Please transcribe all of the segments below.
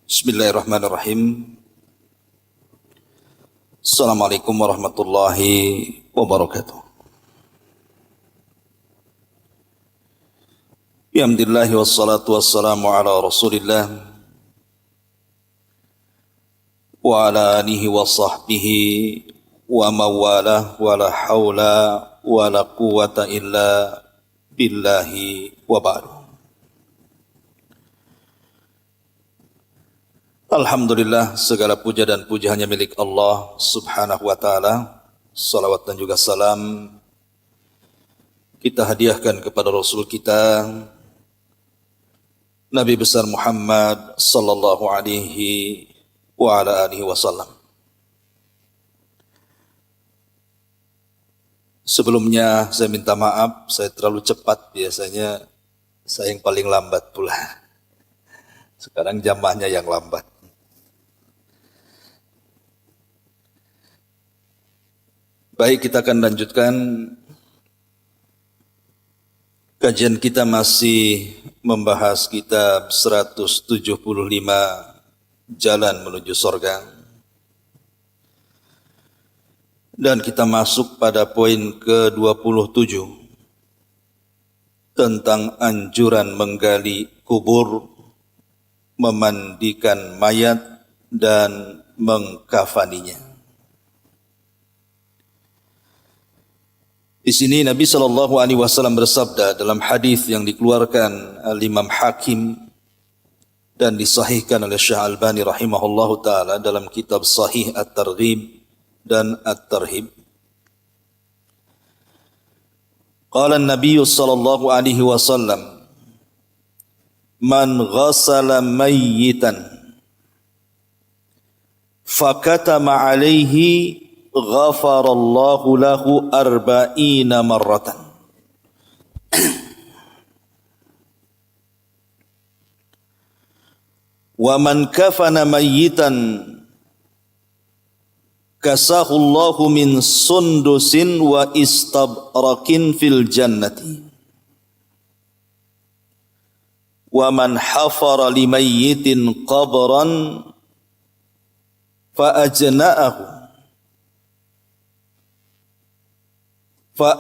Bismillahirrahmanirrahim. Assalamualaikum warahmatullahi wabarakatuh. Alhamdulillah wassalatu wassalamu ala Rasulillah wa ala alihi wa sahbihi wa mawalah wa la hawla wa la quwwata illa billahi wa ba'du. Alhamdulillah, segala puja dan puji hanya milik Allah subhanahu wa ta'ala. Salawat dan juga salam kita hadiahkan kepada Rasul kita Nabi besar Muhammad sallallahu alaihi wa ala alihi wasallam. Sebelumnya saya minta maaf, saya terlalu cepat, biasanya saya yang paling lambat pula. Sekarang jamaahnya yang lambat. Baik, kita akan lanjutkan kajian kita, masih membahas kitab 175 Jalan Menuju Surga. Dan kita masuk pada poin ke-27 tentang anjuran menggali kubur, memandikan mayat dan mengkafaninya. Di sini Nabi SAW bersabda dalam hadis yang dikeluarkan Imam Hakim dan disahihkan oleh Syekh Albani rahimahullahu taala dalam kitab Sahih At-Targhib dan At-Tarhib. Qala an-nabiy sallallahu alaihi wasallam, man ghassala mayyitan fakatama alaihi ghafarallahu lahu arba'ina marratan. Wa man kafana mayyitan kasahullahu min sundusin wa istabrakin fil jannati. Wa man hafara limayyitin qabran fa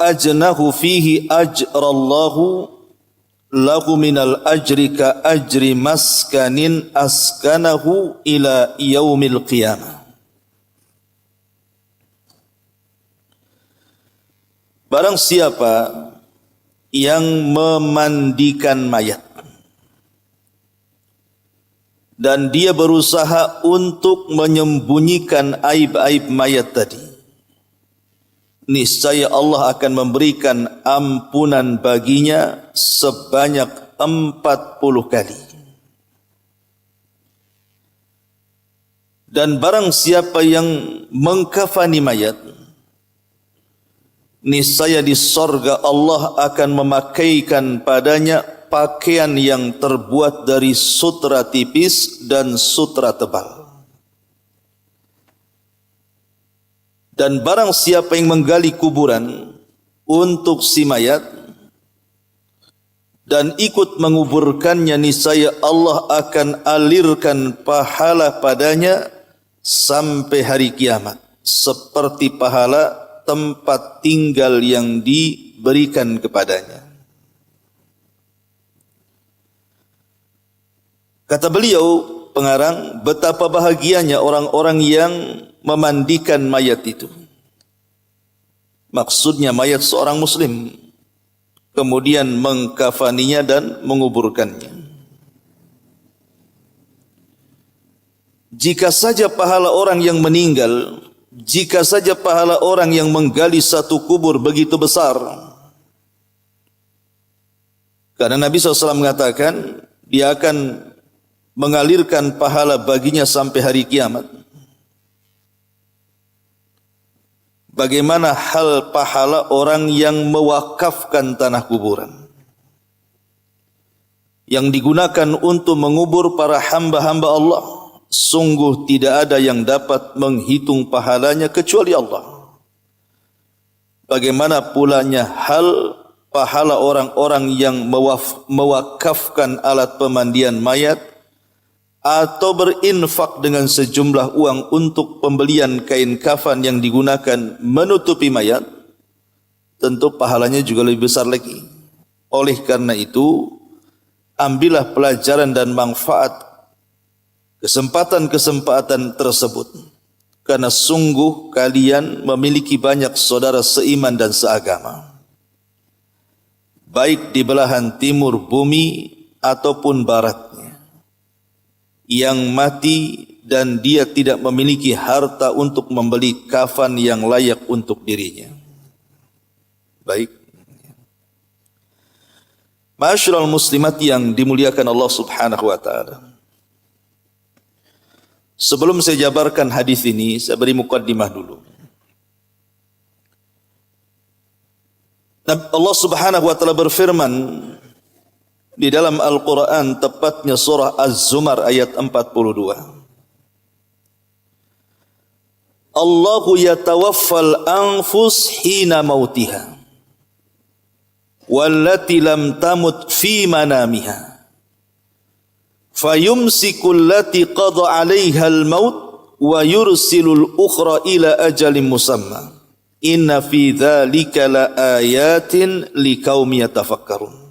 ajnahu fihi ajrallahu lahu minal ajri ka ajri maskanin askanahu ila yaumil qiyamah. Barang siapa yang memandikan mayat dan dia berusaha untuk menyembunyikan aib-aib mayat tadi, niscaya Allah akan memberikan ampunan baginya sebanyak 40 kali. Dan barang siapa yang mengkafani mayat, niscaya di sorga Allah akan memakaikan padanya pakaian yang terbuat dari sutra tipis dan sutra tebal. Dan barang siapa yang menggali kuburan untuk si mayat dan ikut menguburkannya, niscaya Allah akan alirkan pahala padanya sampai hari kiamat, seperti pahala tempat tinggal yang diberikan kepadanya. Kata beliau pengarang, betapa bahagianya orang-orang yang memandikan mayat itu. Maksudnya mayat seorang muslim, kemudian mengkafaninya dan menguburkannya. Jika saja pahala orang yang meninggal, jika saja pahala orang yang menggali satu kubur begitu besar, karena Nabi SAW mengatakan dia akan mengalirkan pahala baginya sampai hari kiamat. Bagaimana hal pahala orang yang mewakafkan tanah kuburan yang digunakan untuk mengubur para hamba-hamba Allah? Sungguh tidak ada yang dapat menghitung pahalanya kecuali Allah. Bagaimana pulanya hal pahala orang-orang yang mewakafkan alat pemandian mayat atau berinfak dengan sejumlah uang untuk pembelian kain kafan yang digunakan menutupi mayat, tentu pahalanya juga lebih besar lagi. Oleh karena itu, ambillah pelajaran dan manfaat kesempatan-kesempatan tersebut, karena sungguh kalian memiliki banyak saudara seiman dan seagama, baik di belahan timur bumi ataupun baratnya, yang mati dan dia tidak memiliki harta untuk membeli kafan yang layak untuk dirinya. Baik, ma'asyiral muslimat yang dimuliakan Allah Subhanahu wa taala, sebelum saya jabarkan hadis ini, saya beri mukaddimah dulu. Allah Subhanahu wa taala berfirman di dalam Al-Quran, tepatnya surah Az-Zumar ayat 42. Allahu yatawaffal anfus hina mautiha wallati lam tamut fi manamiha fayumsiku allati qada 'alaiha al-maut wa yursilul ukhra ila ajalin musamma inna fi dzalika la ayatin liqaumin yatafakkarun.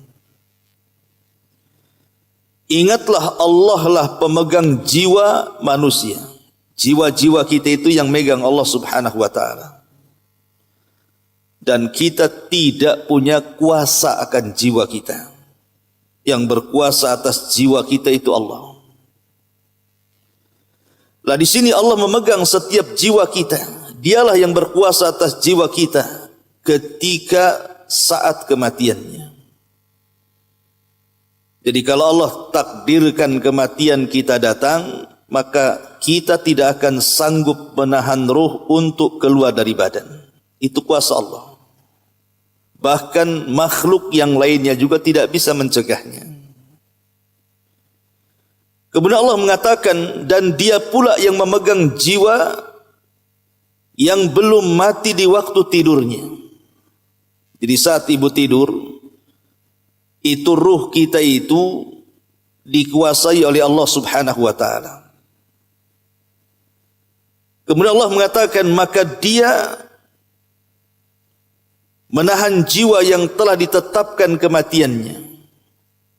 Ingatlah, Allah lah pemegang jiwa manusia. Jiwa-jiwa kita itu yang megang Allah Subhanahu wa taala. Dan kita tidak punya kuasa akan jiwa kita. Yang berkuasa atas jiwa kita itu Allah. Lah di sini Allah memegang setiap jiwa kita. Dialah yang berkuasa atas jiwa kita ketika saat kematiannya. Jadi kalau Allah takdirkan kematian kita datang, maka kita tidak akan sanggup menahan ruh untuk keluar dari badan. Itu kuasa Allah. Bahkan makhluk yang lainnya juga tidak bisa mencegahnya. Kemudian Allah mengatakan, dan dia pula yang memegang jiwa yang belum mati di waktu tidurnya. Jadi saat ibu tidur, itu ruh kita itu dikuasai oleh Allah Subhanahu wa taala. Kemudian Allah mengatakan, maka dia menahan jiwa yang telah ditetapkan kematiannya.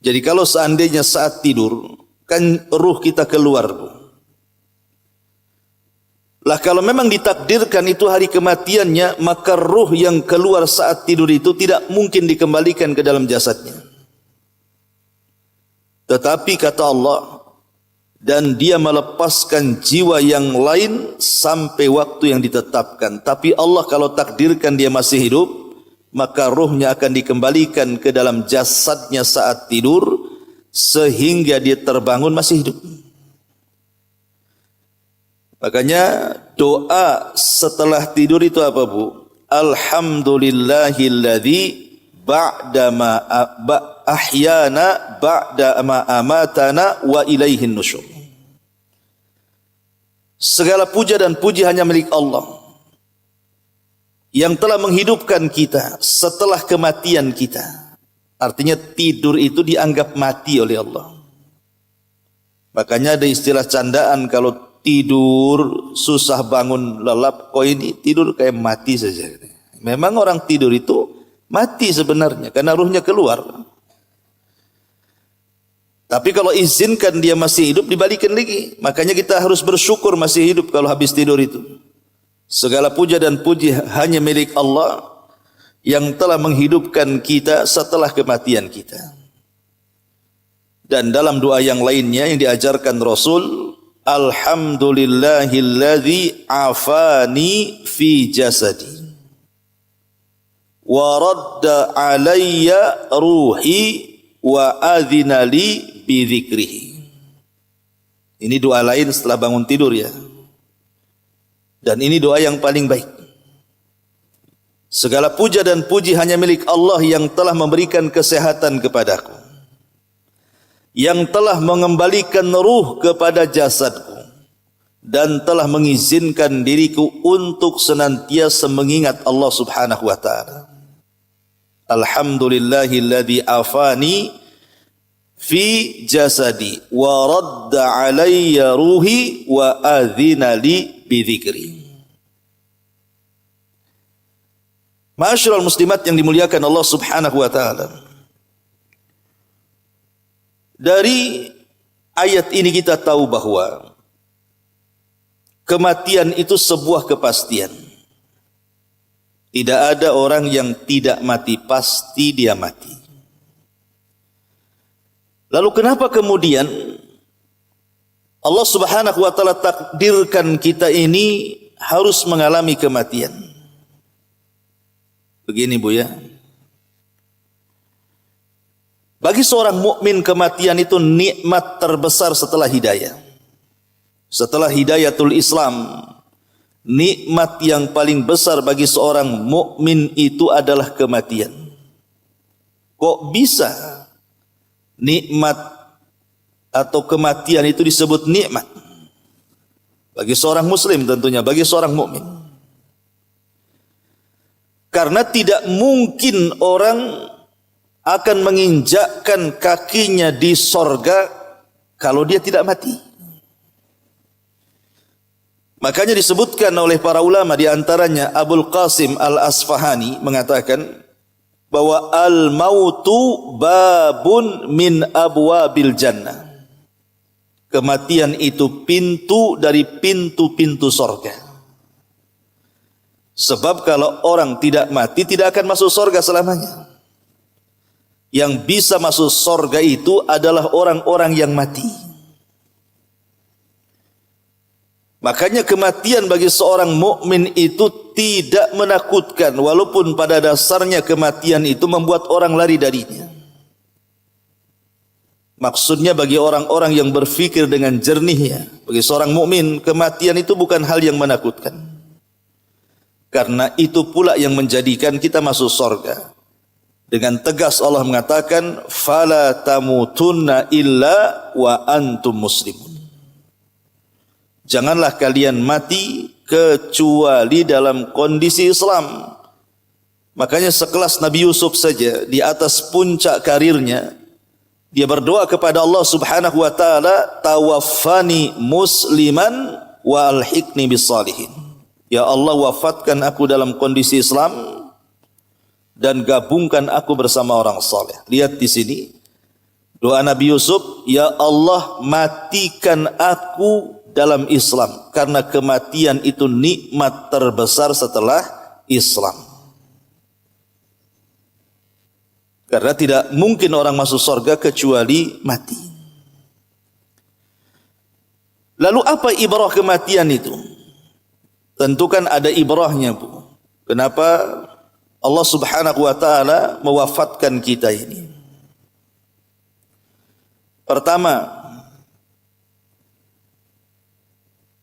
Jadi kalau seandainya saat tidur, kan ruh kita keluar. Lah kalau memang ditakdirkan itu hari kematiannya, maka ruh yang keluar saat tidur itu tidak mungkin dikembalikan ke dalam jasadnya. Tetapi kata Allah, dan dia melepaskan jiwa yang lain sampai waktu yang ditetapkan. Tapi Allah kalau takdirkan dia masih hidup, maka ruhnya akan dikembalikan ke dalam jasadnya saat tidur, sehingga dia terbangun masih hidup. Makanya doa setelah tidur itu apa, Bu? Alhamdulillahilladzi ba'dama ahyana ba'dama amatana wa ilaihin nusyur. Segala puja dan puji hanya milik Allah yang telah menghidupkan kita setelah kematian kita. Artinya tidur itu dianggap mati oleh Allah. Makanya ada istilah candaan, kalau tidur susah bangun lelap, kau ini tidur kayak mati saja. Memang orang tidur itu mati sebenarnya karena ruhnya keluar. Tapi kalau izinkan dia masih hidup, dibalikin lagi. Makanya kita harus bersyukur masih hidup kalau habis tidur itu. Segala puja dan puji hanya milik Allah yang telah menghidupkan kita setelah kematian kita. Dan dalam doa yang lainnya yang diajarkan Rasul, Alhamdulillahilladzi afani fi jasadi wa radda alayya ruhi wa adhina li bi dzikrihi. Ini doa lain setelah bangun tidur ya. Dan ini doa yang paling baik. Segala puja dan puji hanya milik Allah yang telah memberikan kesehatan kepadaku, yang telah mengembalikan ruh kepada jasadku, dan telah mengizinkan diriku untuk senantiasa mengingat Allah Subhanahu wa taala. Alhamdulillahilladzi afani fi jasadi wa radda alayya ruhi wa adhina li bi dzikri. Ma'asyiral muslimat yang dimuliakan Allah Subhanahu wa taala. Dari ayat ini kita tahu bahwa kematian itu sebuah kepastian. Tidak ada orang yang tidak mati, pasti dia mati. Lalu kenapa kemudian Allah Subhanahu wa taala takdirkan kita ini harus mengalami kematian? Begini Bu ya. Bagi seorang mukmin kematian itu nikmat terbesar setelah hidayah. Setelah hidayatul Islam, nikmat yang paling besar bagi seorang mukmin itu adalah kematian. Kok bisa nikmat atau kematian itu disebut nikmat? Bagi seorang muslim tentunya, bagi seorang mukmin. Karena tidak mungkin orang akan menginjakkan kakinya di sorga kalau dia tidak mati. Makanya disebutkan oleh para ulama, di antaranya Abul Qasim Al-Asfahani mengatakan bahwa al-mautu babun min abwabil jannah. Kematian itu pintu dari pintu-pintu sorga. Sebab kalau orang tidak mati tidak akan masuk sorga selamanya. Yang bisa masuk sorga itu adalah orang-orang yang mati. Makanya kematian bagi seorang mukmin itu tidak menakutkan, walaupun pada dasarnya kematian itu membuat orang lari darinya. Maksudnya bagi orang-orang yang berfikir dengan jernihnya, bagi seorang mukmin kematian itu bukan hal yang menakutkan. Karena itu pula yang menjadikan kita masuk sorga. Dengan tegas Allah mengatakan, fala tamutunna illa wa antum muslimun. Janganlah kalian mati kecuali dalam kondisi Islam. Makanya sekelas Nabi Yusuf saja di atas puncak karirnya, dia berdoa kepada Allah Subhanahu wa taala, tawaffani musliman wa alhiqni bis salihin. Ya Allah, wafatkan aku dalam kondisi Islam dan gabungkan aku bersama orang saleh. Lihat di sini doa Nabi Yusuf, ya Allah matikan aku dalam Islam, karena kematian itu nikmat terbesar setelah Islam. Karena tidak mungkin orang masuk surga kecuali mati. Lalu apa ibrah kematian itu? Tentu kan ada ibrahnya Bu. Kenapa Allah Subhanahu wa taala mewafatkan kita ini? Pertama,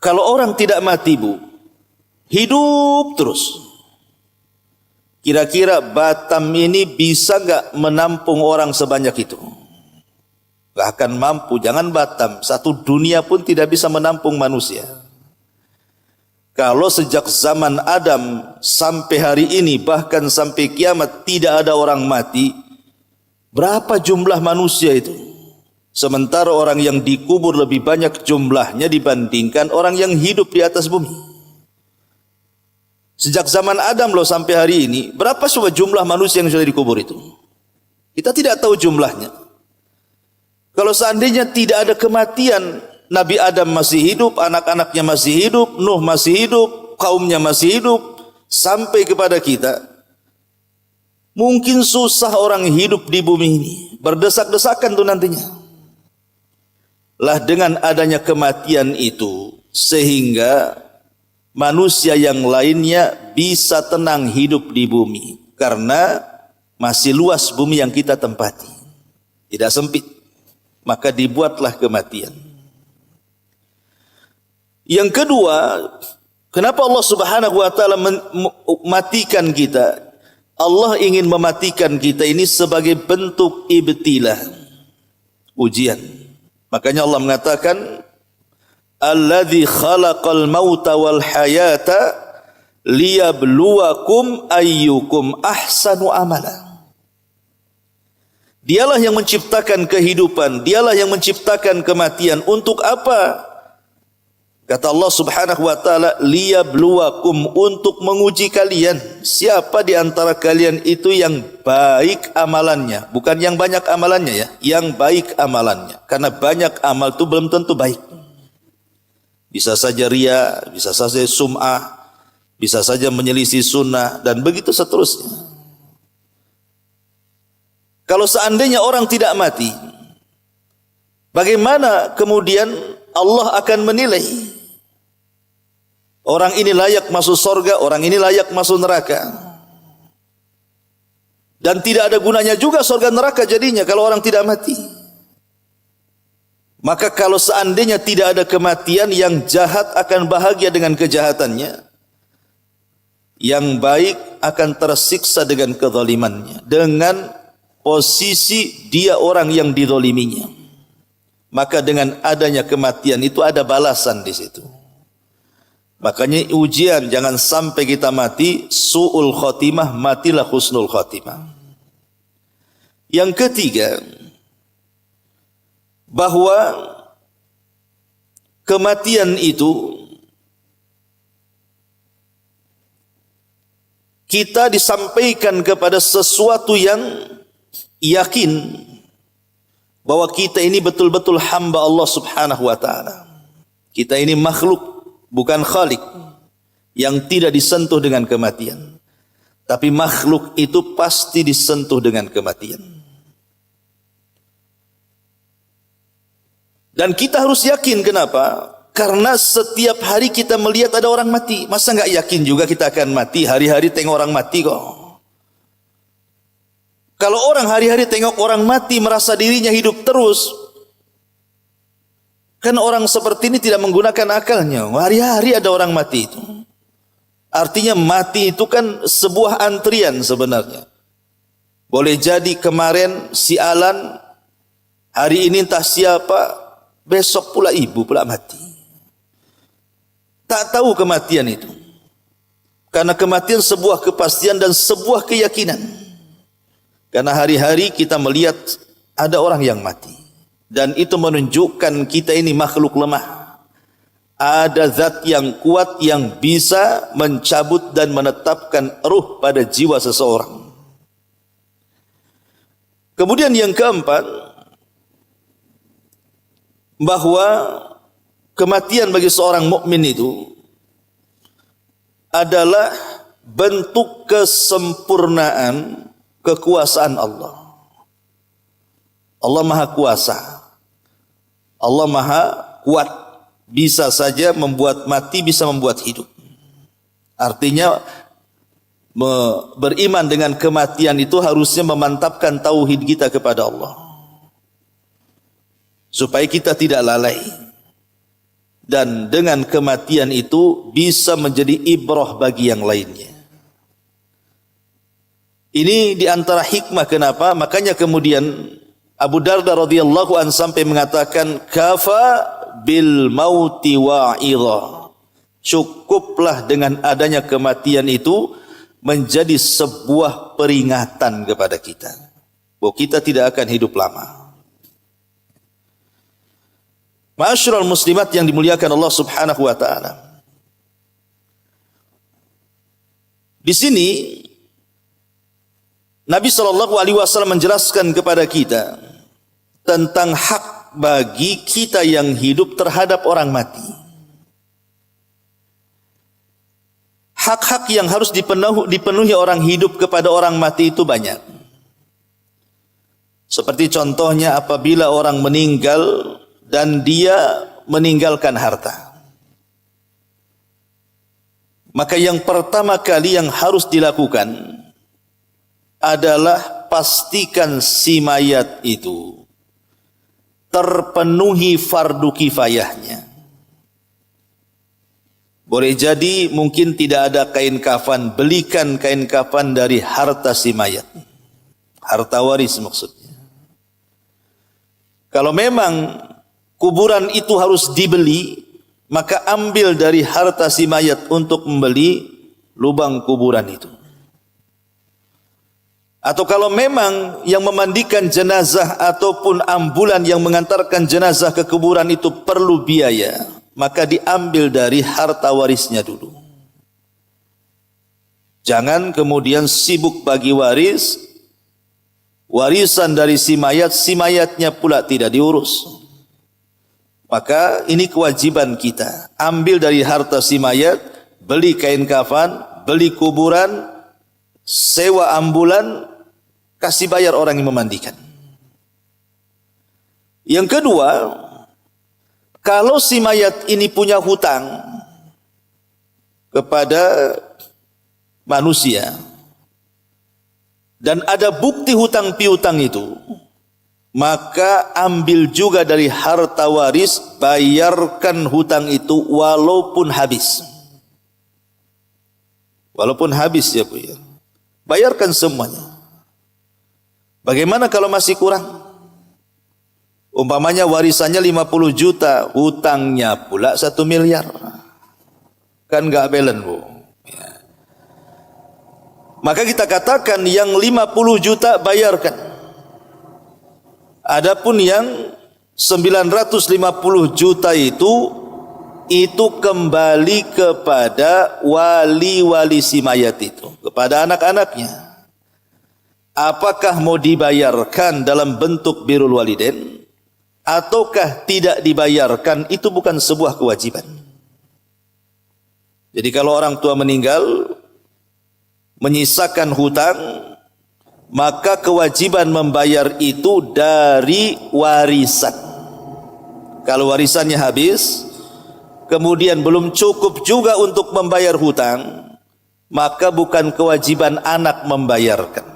kalau orang tidak mati Bu, hidup terus. Kira-kira Batam ini bisa gak menampung orang sebanyak itu? Gak akan mampu, jangan Batam, satu dunia pun tidak bisa menampung manusia. Kalau sejak zaman Adam sampai hari ini, bahkan sampai kiamat tidak ada orang mati, berapa jumlah manusia itu? Sementara orang yang dikubur lebih banyak jumlahnya dibandingkan orang yang hidup di atas bumi. Sejak zaman Adam loh sampai hari ini, berapa coba jumlah manusia yang sudah dikubur itu? Kita tidak tahu jumlahnya. Kalau seandainya tidak ada kematian, Nabi Adam masih hidup, anak-anaknya masih hidup, Nuh masih hidup, kaumnya masih hidup, sampai kepada kita. Mungkin susah orang hidup di bumi ini, berdesak-desakan tuh nantinya. Lah dengan adanya kematian itu, sehingga manusia yang lainnya bisa tenang hidup di bumi. Karena masih luas bumi yang kita tempati, tidak sempit. Maka dibuatlah kematian. Yang kedua, kenapa Allah Subhanahu wa taala mematikan kita? Allah ingin mematikan kita ini sebagai bentuk ibtilah, ujian. Makanya Allah mengatakan, alladzi khalaqal mauta wal hayata liyabluwakum ayyukum ahsanu amala. Dialah yang menciptakan kehidupan, dialah yang menciptakan kematian. Untuk apa? Kata Allah Subhanahu wa taala, liyabluwakum, untuk menguji kalian. Siapa di antara kalian itu yang baik amalannya, bukan yang banyak amalannya ya, yang baik amalannya. Karena banyak amal itu belum tentu baik. Bisa saja riya, bisa saja sum'ah, bisa saja menyelisih sunnah, dan begitu seterusnya. Kalau seandainya orang tidak mati, bagaimana kemudian Allah akan menilai? Orang ini layak masuk surga, orang ini layak masuk neraka. Dan tidak ada gunanya juga surga neraka jadinya kalau orang tidak mati. Maka kalau seandainya tidak ada kematian, yang jahat akan bahagia dengan kejahatannya, yang baik akan tersiksa dengan kezalimannya, dengan posisi dia orang yang dizaliminya. Maka dengan adanya kematian itu ada balasan di situ. Makanya ujian, jangan sampai kita mati su'ul khotimah, matilah husnul khotimah. Yang ketiga, bahwa kematian itu kita disampaikan kepada sesuatu yang yakin bahwa kita ini betul-betul hamba Allah Subhanahu wa taala. Kita ini makhluk, bukan khalik, yang tidak disentuh dengan kematian. Tapi makhluk itu pasti disentuh dengan kematian. Dan kita harus yakin, kenapa? Karena setiap hari kita melihat ada orang mati. Masa nggak yakin juga kita akan mati? Hari-hari tengok orang mati kok. Kalau orang hari-hari tengok orang mati merasa dirinya hidup terus, kan orang seperti ini tidak menggunakan akalnya. Hari-hari ada orang mati itu. Artinya mati itu kan sebuah antrian sebenarnya. Boleh jadi kemarin si Alan, hari ini entah siapa, besok pula ibu pula mati. Tak tahu kematian itu. Karena kematian sebuah kepastian dan sebuah keyakinan. Karena hari-hari kita melihat ada orang yang mati. Dan itu menunjukkan kita ini makhluk lemah. Ada zat yang kuat yang bisa mencabut dan menetapkan ruh pada jiwa seseorang. Kemudian yang keempat, bahwa kematian bagi seorang mukmin itu adalah bentuk kesempurnaan kekuasaan Allah. Allah Maha Kuasa. Allah Maha Kuat. Bisa saja membuat mati, bisa membuat hidup. Artinya beriman dengan kematian itu harusnya memantapkan tauhid kita kepada Allah. Supaya kita tidak lalai. Dan dengan kematian itu bisa menjadi ibrah bagi yang lainnya. Ini diantara hikmah kenapa? Makanya kemudian Abu Darda radhiyallahu an sampai mengatakan, kafa bil mauti wa'idha. Cukuplah dengan adanya kematian itu menjadi sebuah peringatan kepada kita bahwa kita tidak akan hidup lama. Ma'asyiral muslimat yang dimuliakan Allah Subhanahu wa taala. Di sini Nabi SAW menjelaskan kepada kita tentang hak bagi kita yang hidup terhadap orang mati. Hak-hak yang harus dipenuhi orang hidup kepada orang mati itu banyak. Seperti contohnya apabila orang meninggal dan dia meninggalkan harta. Maka yang pertama kali yang harus dilakukan adalah pastikan si mayat itu terpenuhi fardu kifayahnya. Boleh jadi mungkin tidak ada kain kafan, belikan kain kafan dari harta si mayat. Harta waris maksudnya. Kalau memang kuburan itu harus dibeli, maka ambil dari harta si mayat untuk membeli lubang kuburan itu. Atau kalau memang yang memandikan jenazah ataupun ambulan yang mengantarkan jenazah ke kuburan itu perlu biaya, maka diambil dari harta warisnya dulu. Jangan kemudian sibuk bagi waris, warisan dari si mayatnya pula tidak diurus. Maka ini kewajiban kita, ambil dari harta si mayat, beli kain kafan, beli kuburan, sewa ambulan, kasih bayar orang yang memandikan. Yang kedua, kalau si mayat ini punya hutang kepada manusia dan ada bukti hutang piutang itu, maka ambil juga dari harta waris, bayarkan hutang itu walaupun habis. Walaupun habis ya Bu ya. Bayarkan semuanya. Bagaimana kalau masih kurang? Umpamanya warisannya 50 juta, hutangnya pula 1 miliar. Kan enggak balance, Bu. Ya. Maka kita katakan yang 50 juta bayarkan. Adapun yang 950 juta itu kembali kepada wali-wali si mayat itu, kepada anak-anaknya. Apakah mau dibayarkan dalam bentuk birrul walidain ataukah tidak dibayarkan, itu bukan sebuah kewajiban. Jadi kalau orang tua meninggal menyisakan hutang, maka kewajiban membayar itu dari warisan. Kalau warisannya habis, kemudian belum cukup juga untuk membayar hutang, maka bukan kewajiban anak membayarkan.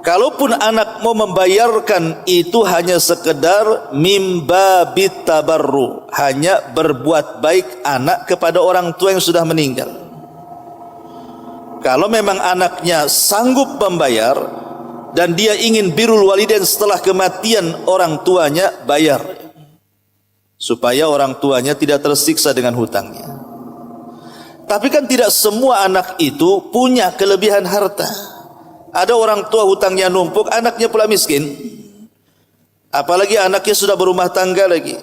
Kalaupun anak mau membayarkan, itu hanya sekedar mimbabit tabarru, hanya berbuat baik anak kepada orang tua yang sudah meninggal. Kalau memang anaknya sanggup membayar dan dia ingin birrul walidain setelah kematian orang tuanya, bayar supaya orang tuanya tidak tersiksa dengan hutangnya. Tapi kan tidak semua anak itu punya kelebihan harta. Ada orang tua hutangnya numpuk, anaknya pula miskin. Apalagi anaknya sudah berumah tangga lagi.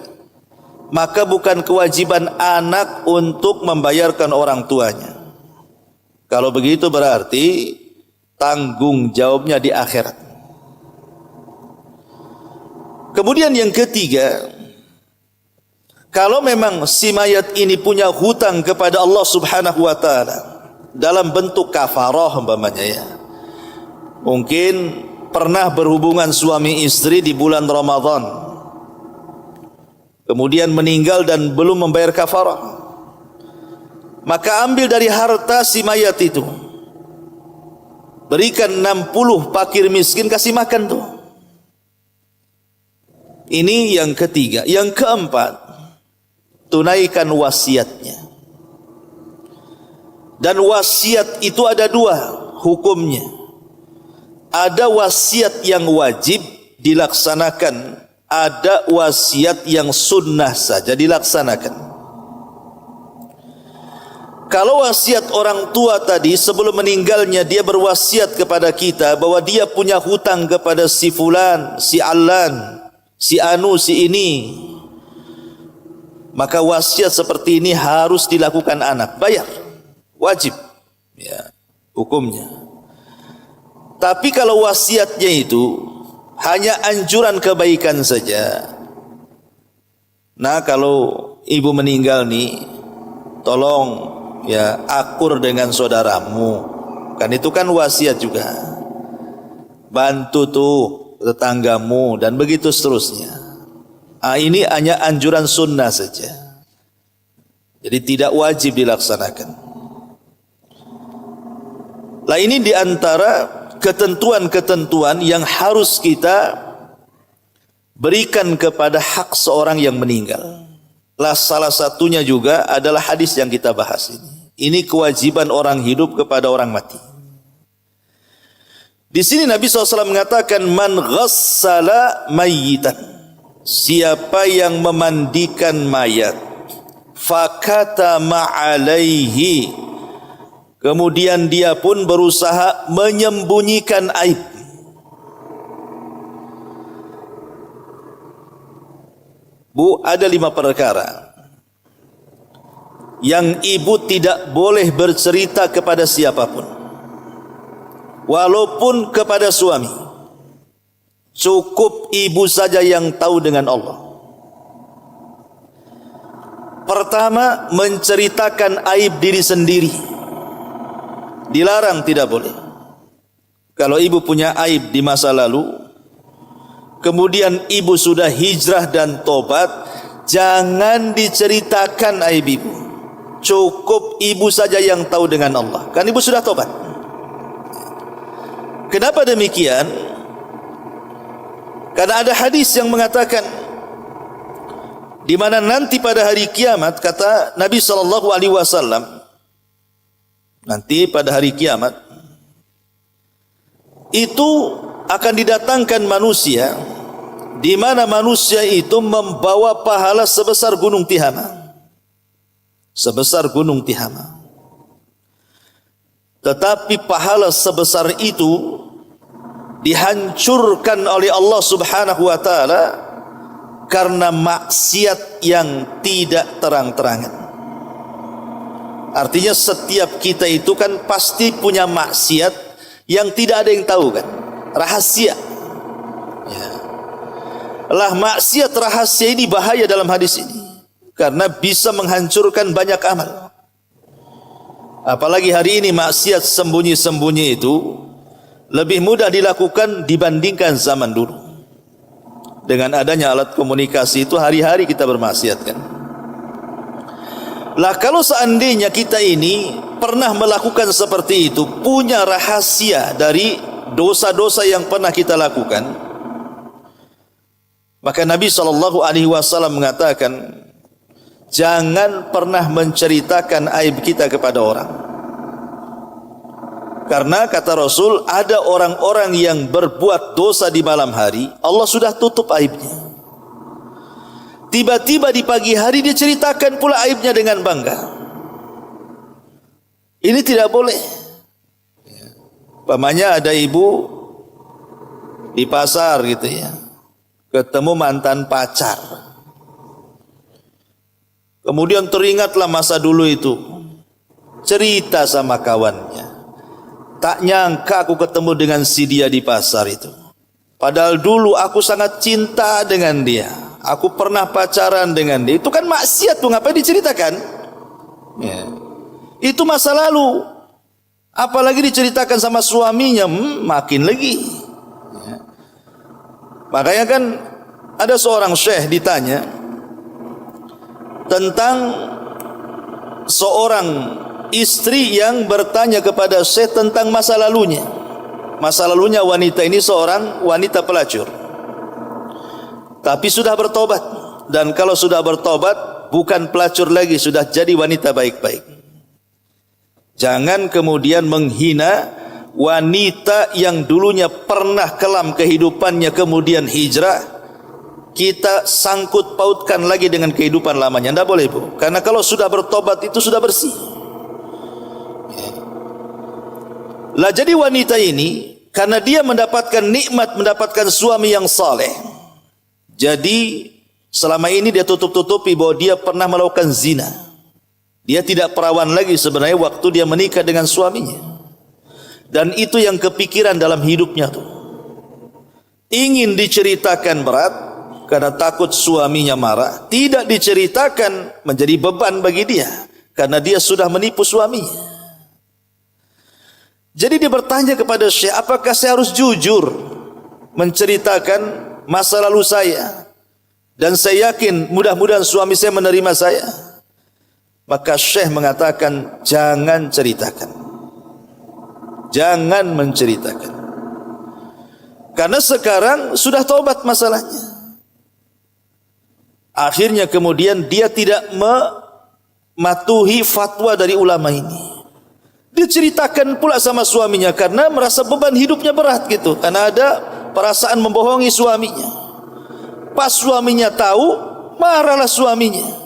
Maka bukan kewajiban anak untuk membayarkan orang tuanya. Kalau begitu berarti tanggung jawabnya di akhirat. Kemudian yang ketiga, kalau memang si mayat ini punya hutang kepada Allah Subhanahu wa taala dalam bentuk kafarah umpamanya ya. Mungkin pernah berhubungan suami istri di bulan Ramadan, kemudian meninggal dan belum membayar kafarah, maka ambil dari harta si mayat itu, berikan 60 fakir miskin, kasih makan tuh. Ini yang ketiga. Yang keempat, tunaikan wasiatnya. Dan wasiat itu ada dua hukumnya. Ada wasiat yang wajib dilaksanakan, ada wasiat yang sunnah saja dilaksanakan. Kalau wasiat orang tua tadi sebelum meninggalnya dia berwasiat kepada kita bahwa dia punya hutang kepada si fulan, si allan, si anu, si ini, maka wasiat seperti ini harus dilakukan anak, bayar, wajib ya hukumnya. Tapi kalau wasiatnya itu hanya anjuran kebaikan saja, nah kalau ibu meninggal nih, tolong ya akur dengan saudaramu, kan itu kan wasiat juga, bantu tuh tetanggamu dan begitu seterusnya. Ini hanya anjuran sunnah saja, jadi tidak wajib dilaksanakan. Lah ini diantara ketentuan-ketentuan yang harus kita berikan kepada hak seorang yang meninggal. Lah salah satunya juga adalah hadis yang kita bahas ini. Ini kewajiban orang hidup kepada orang mati. Di sini Nabi SAW mengatakan, man ghassala mayyitan, siapa yang memandikan mayat, fakata ma'alaihi, Kemudian dia pun berusaha menyembunyikan aib. Bu, ada 5 perkara yang ibu tidak boleh bercerita kepada siapapun, walaupun kepada suami. Cukup ibu saja yang tahu dengan Allah. Pertama, menceritakan aib diri sendiri. Dilarang, tidak boleh. Kalau ibu punya aib di masa lalu, kemudian ibu sudah hijrah dan tobat, jangan diceritakan aib ibu. Cukup ibu saja yang tahu dengan Allah. Kan ibu sudah tobat. Kenapa demikian? Karena ada hadis yang mengatakan, di mana nanti pada hari kiamat, kata Nabi SAW, nanti pada hari kiamat itu akan didatangkan manusia, di mana manusia itu membawa pahala sebesar gunung Tihama, sebesar gunung Tihama. Tetapi pahala sebesar itu dihancurkan oleh Allah Subhanahu wa taala karena maksiat yang tidak terang-terangan. Artinya setiap kita itu kan pasti punya maksiat yang tidak ada yang tahu kan, rahasia. Ya. Lah maksiat rahasia ini bahaya dalam hadis ini, karena bisa menghancurkan banyak amal. Apalagi hari ini maksiat sembunyi-sembunyi itu lebih mudah dilakukan dibandingkan zaman dulu. Dengan adanya alat komunikasi itu hari-hari kita bermaksiat kan. Lah kalau seandainya kita ini pernah melakukan seperti itu, punya rahasia dari dosa-dosa yang pernah kita lakukan, maka Nabi SAW mengatakan, jangan pernah menceritakan aib kita kepada orang. Karena kata Rasul, ada orang-orang yang berbuat dosa di malam hari, Allah sudah tutup aibnya. Tiba-tiba di pagi hari dia ceritakan pula aibnya dengan bangga. Ini tidak boleh. Umpamanya ada ibu di pasar gitu ya, ketemu mantan pacar. Kemudian teringatlah masa dulu itu, cerita sama kawannya, tak nyangka aku ketemu dengan si dia di pasar itu. Padahal dulu aku sangat cinta dengan dia, aku pernah pacaran dengan dia. Itu kan maksiat tuh, ngapain diceritakan? Ya. Itu masa lalu. Apalagi diceritakan sama suaminya, makin lagi. Ya. Makanya kan ada seorang syekh ditanya tentang seorang istri yang bertanya kepada syekh tentang masa lalunya. Masa lalunya wanita ini seorang wanita pelacur, tapi sudah bertobat. Dan kalau sudah bertobat, bukan pelacur lagi, sudah jadi wanita baik-baik. Jangan kemudian menghina wanita yang dulunya pernah kelam kehidupannya kemudian hijrah, kita sangkut pautkan lagi dengan kehidupan lamanya. Tidak boleh, Bu. Karena kalau sudah bertobat itu sudah bersih. Lah jadi wanita ini, karena dia mendapatkan nikmat, mendapatkan suami yang saleh, jadi selama ini dia tutup-tutupi bahwa dia pernah melakukan zina. Dia tidak perawan lagi sebenarnya waktu dia menikah dengan suaminya. Dan itu yang kepikiran dalam hidupnya tuh. Ingin diceritakan berat karena takut suaminya marah, tidak diceritakan menjadi beban bagi dia karena dia sudah menipu suaminya. Jadi dia bertanya kepada Syekh, apakah saya harus jujur menceritakan masa lalu saya? Dan saya yakin mudah-mudahan suami saya menerima saya. Maka Syekh mengatakan, jangan ceritakan. Jangan menceritakan. Karena sekarang sudah taubat masalahnya. Akhirnya kemudian dia tidak mematuhi fatwa dari ulama ini. Dia ceritakan pula sama suaminya karena merasa beban hidupnya berat gitu. Karena ada perasaan membohongi suaminya. Pas suaminya tahu, marahlah suaminya.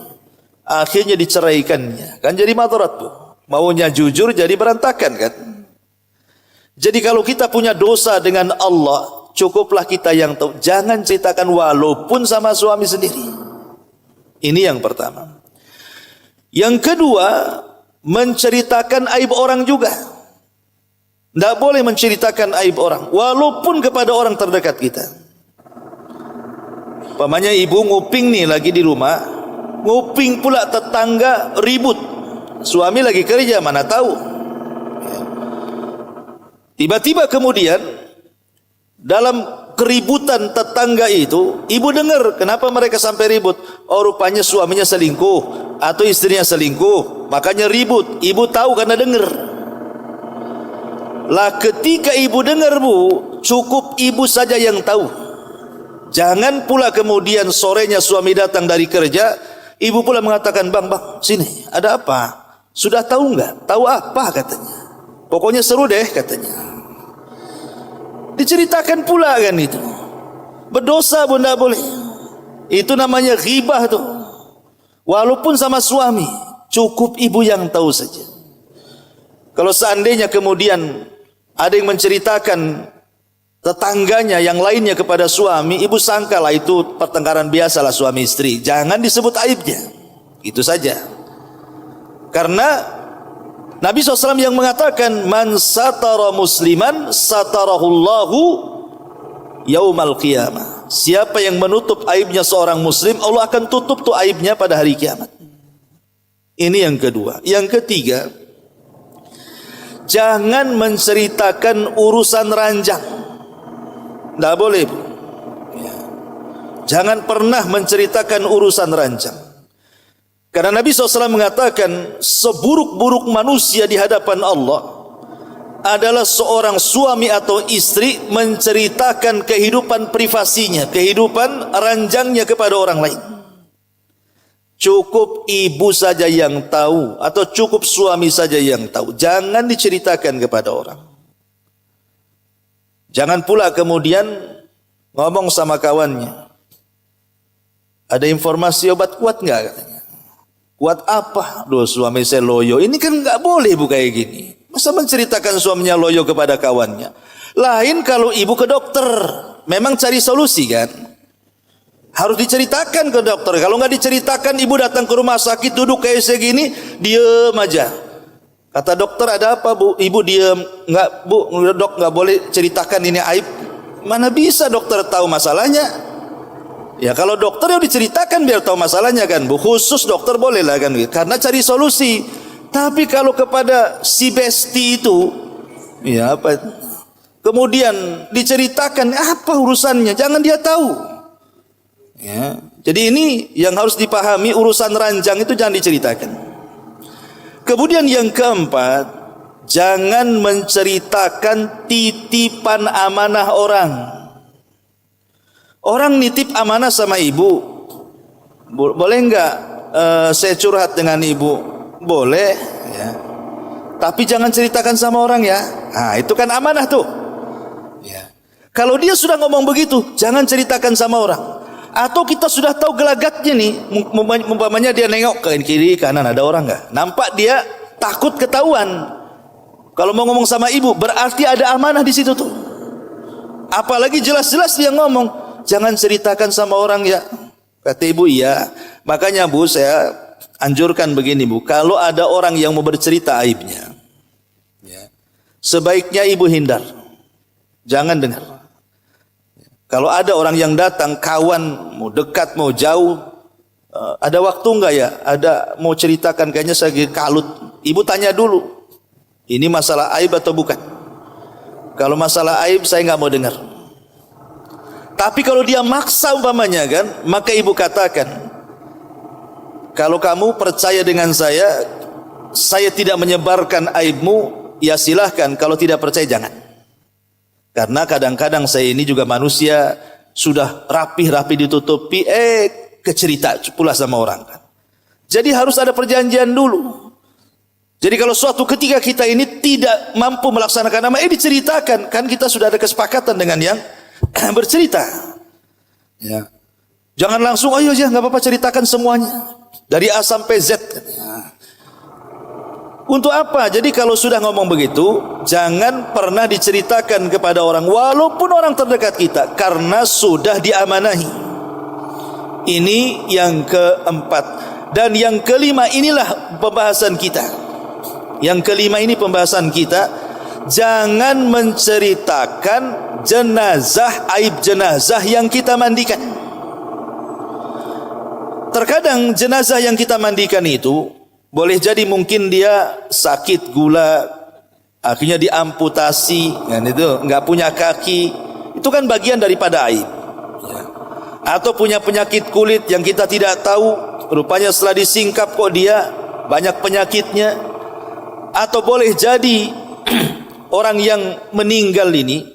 Akhirnya diceraikannya. Kan jadi madarat, Bu. Maunya jujur jadi berantakan kan? Jadi kalau kita punya dosa dengan Allah, cukuplah kita yang tahu. Jangan ceritakan walaupun sama suami sendiri. Ini yang pertama. Yang kedua, menceritakan aib orang juga. Tidak boleh menceritakan aib orang, walaupun kepada orang terdekat kita. Pamannya ibu nguping nih lagi di rumah, nguping pula tetangga ribut. Suami lagi kerja, mana tahu. Tiba-tiba kemudian dalam keributan tetangga itu, ibu dengar kenapa mereka sampai ribut. Oh, rupanya suaminya selingkuh atau istrinya selingkuh, makanya ribut. Ibu tahu karena dengar. Lah ketika ibu dengar bu, cukup ibu saja yang tahu. Jangan pula kemudian sorenya suami datang dari kerja, ibu pula mengatakan, bang, sini, ada apa? Sudah tahu enggak? Tahu apa katanya? Pokoknya seru deh katanya. Diceritakan pula kan itu. Berdosa bu, enggak boleh. Itu namanya ghibah tuh. Walaupun sama suami, cukup ibu yang tahu saja. Kalau seandainya kemudian ada yang menceritakan tetangganya yang lainnya kepada suami, ibu sangkalah itu pertengkaran biasalah suami istri. Jangan disebut aibnya. Itu saja. Karena Nabi SAW yang mengatakan, man satara musliman satarahullahu yaumal qiyamah. Siapa yang menutup aibnya seorang muslim, Allah akan tutup tuh aibnya pada hari kiamat. Ini yang kedua. Yang ketiga, jangan menceritakan urusan ranjang. Tidak boleh. Jangan pernah menceritakan urusan ranjang. Karena Nabi SAW mengatakan, seburuk-buruk manusia di hadapan Allah adalah seorang suami atau istri menceritakan kehidupan privasinya, kehidupan ranjangnya kepada orang lain. Cukup ibu saja yang tahu atau cukup suami saja yang tahu. Jangan diceritakan kepada orang. Jangan pula kemudian ngomong sama kawannya, ada informasi obat kuat enggak katanya. Kuat apa? Duh, suami saya loyo. Ini kan enggak boleh bu kayak gini. Masa menceritakan suaminya loyo kepada kawannya? Lain kalau ibu ke dokter, memang cari solusi kan? Harus diceritakan ke dokter. Kalau nggak diceritakan, ibu datang ke rumah sakit duduk kayak segini, diem aja. Kata dokter, ada apa bu? Ibu diem. Nggak bu, dok nggak boleh ceritakan ini aib. Mana bisa dokter tahu masalahnya? Ya kalau dokter ya diceritakan biar tahu masalahnya kan bu. Khusus dokter boleh lah kan, karena cari solusi. Tapi kalau kepada si besti itu, ya apa? Kemudian diceritakan apa urusannya? Jangan dia tahu. Ya, jadi ini yang harus dipahami, urusan ranjang itu jangan diceritakan. Kemudian yang keempat, jangan menceritakan titipan amanah orang. Orang nitip amanah sama ibu, boleh enggak saya curhat dengan ibu? Boleh ya. Tapi jangan ceritakan sama orang ya. Nah, itu kan amanah tuh. Ya. Kalau dia sudah ngomong begitu, jangan ceritakan sama orang. Atau kita sudah tahu gelagatnya nih, umpamanya dia nengok ke kiri kanan ada orang enggak? Nampak dia takut ketahuan. Kalau mau ngomong sama ibu, berarti ada amanah di situ tuh. Apalagi jelas-jelas dia ngomong, jangan ceritakan sama orang ya. Kata ibu, iya. Makanya bu, saya anjurkan begini bu, kalau ada orang yang mau bercerita aibnya, ya, sebaiknya ibu hindar. Jangan dengar. Kalau ada orang yang datang, kawan, mau dekat, mau jauh, ada waktu enggak ya? Ada mau ceritakan, kayaknya saya kalut. Ibu tanya dulu, ini masalah aib atau bukan? Kalau masalah aib, saya enggak mau dengar. Tapi kalau dia maksa umpamanya kan, maka ibu katakan, kalau kamu percaya dengan saya tidak menyebarkan aibmu, ya silahkan. Kalau tidak percaya, jangan. Karena kadang-kadang saya ini juga manusia, sudah rapi-rapi ditutupi, kecerita pula sama orang kan. Jadi harus ada perjanjian dulu. Jadi kalau suatu ketika kita ini tidak mampu melaksanakan nama, diceritakan. Kan kita sudah ada kesepakatan dengan yang bercerita. Ya. Jangan langsung, ayo aja, nggak apa-apa ceritakan semuanya. Dari A sampai Z. Untuk apa? Jadi kalau sudah ngomong begitu, jangan pernah diceritakan kepada orang, walaupun orang terdekat kita, karena sudah diamanahi. Ini yang keempat. Dan yang kelima, inilah pembahasan kita. Yang kelima ini pembahasan kita, jangan menceritakan jenazah, aib jenazah yang kita mandikan. Terkadang jenazah yang kita mandikan itu boleh jadi mungkin dia sakit gula, akhirnya diamputasi, kan itu nggak punya kaki, itu kan bagian daripada aib. Ya. Atau punya penyakit kulit yang kita tidak tahu, rupanya setelah disingkap kok dia banyak penyakitnya. Atau boleh jadi orang yang meninggal ini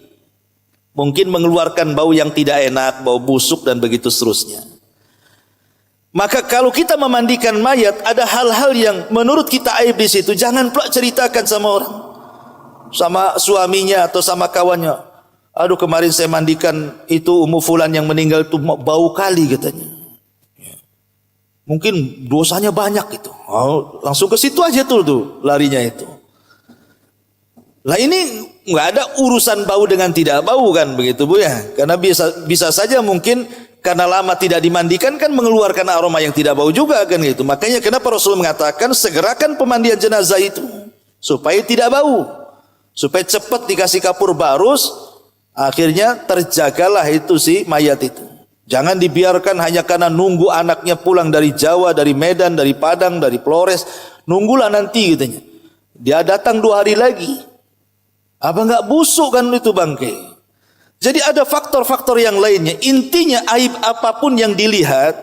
mungkin mengeluarkan bau yang tidak enak, bau busuk dan begitu seterusnya. Maka kalau kita memandikan mayat, ada hal-hal yang menurut kita aib di situ, jangan pula ceritakan sama orang, sama suaminya atau sama kawannya. Aduh, kemarin saya mandikan itu Ummu Fulan yang meninggal itu bau kali katanya. Mungkin dosanya banyak itu. Oh, langsung ke situ aja tuh larinya itu. Lah ini nggak ada urusan bau dengan tidak bau kan begitu Bu ya? Karena bisa saja mungkin karena lama tidak dimandikan kan mengeluarkan aroma yang tidak bau juga kan gitu. Makanya kenapa Rasul mengatakan segerakan pemandian jenazah itu supaya tidak bau, supaya cepat dikasih kapur barus, akhirnya terjagalah itu si mayat itu. Jangan dibiarkan hanya karena nunggu anaknya pulang dari Jawa, dari Medan, dari Padang, dari Flores, nunggulah nanti katanya. Dia datang 2 hari lagi. Apa enggak busuk kan itu bangkai? Jadi ada faktor-faktor yang lainnya. Intinya aib apapun yang dilihat,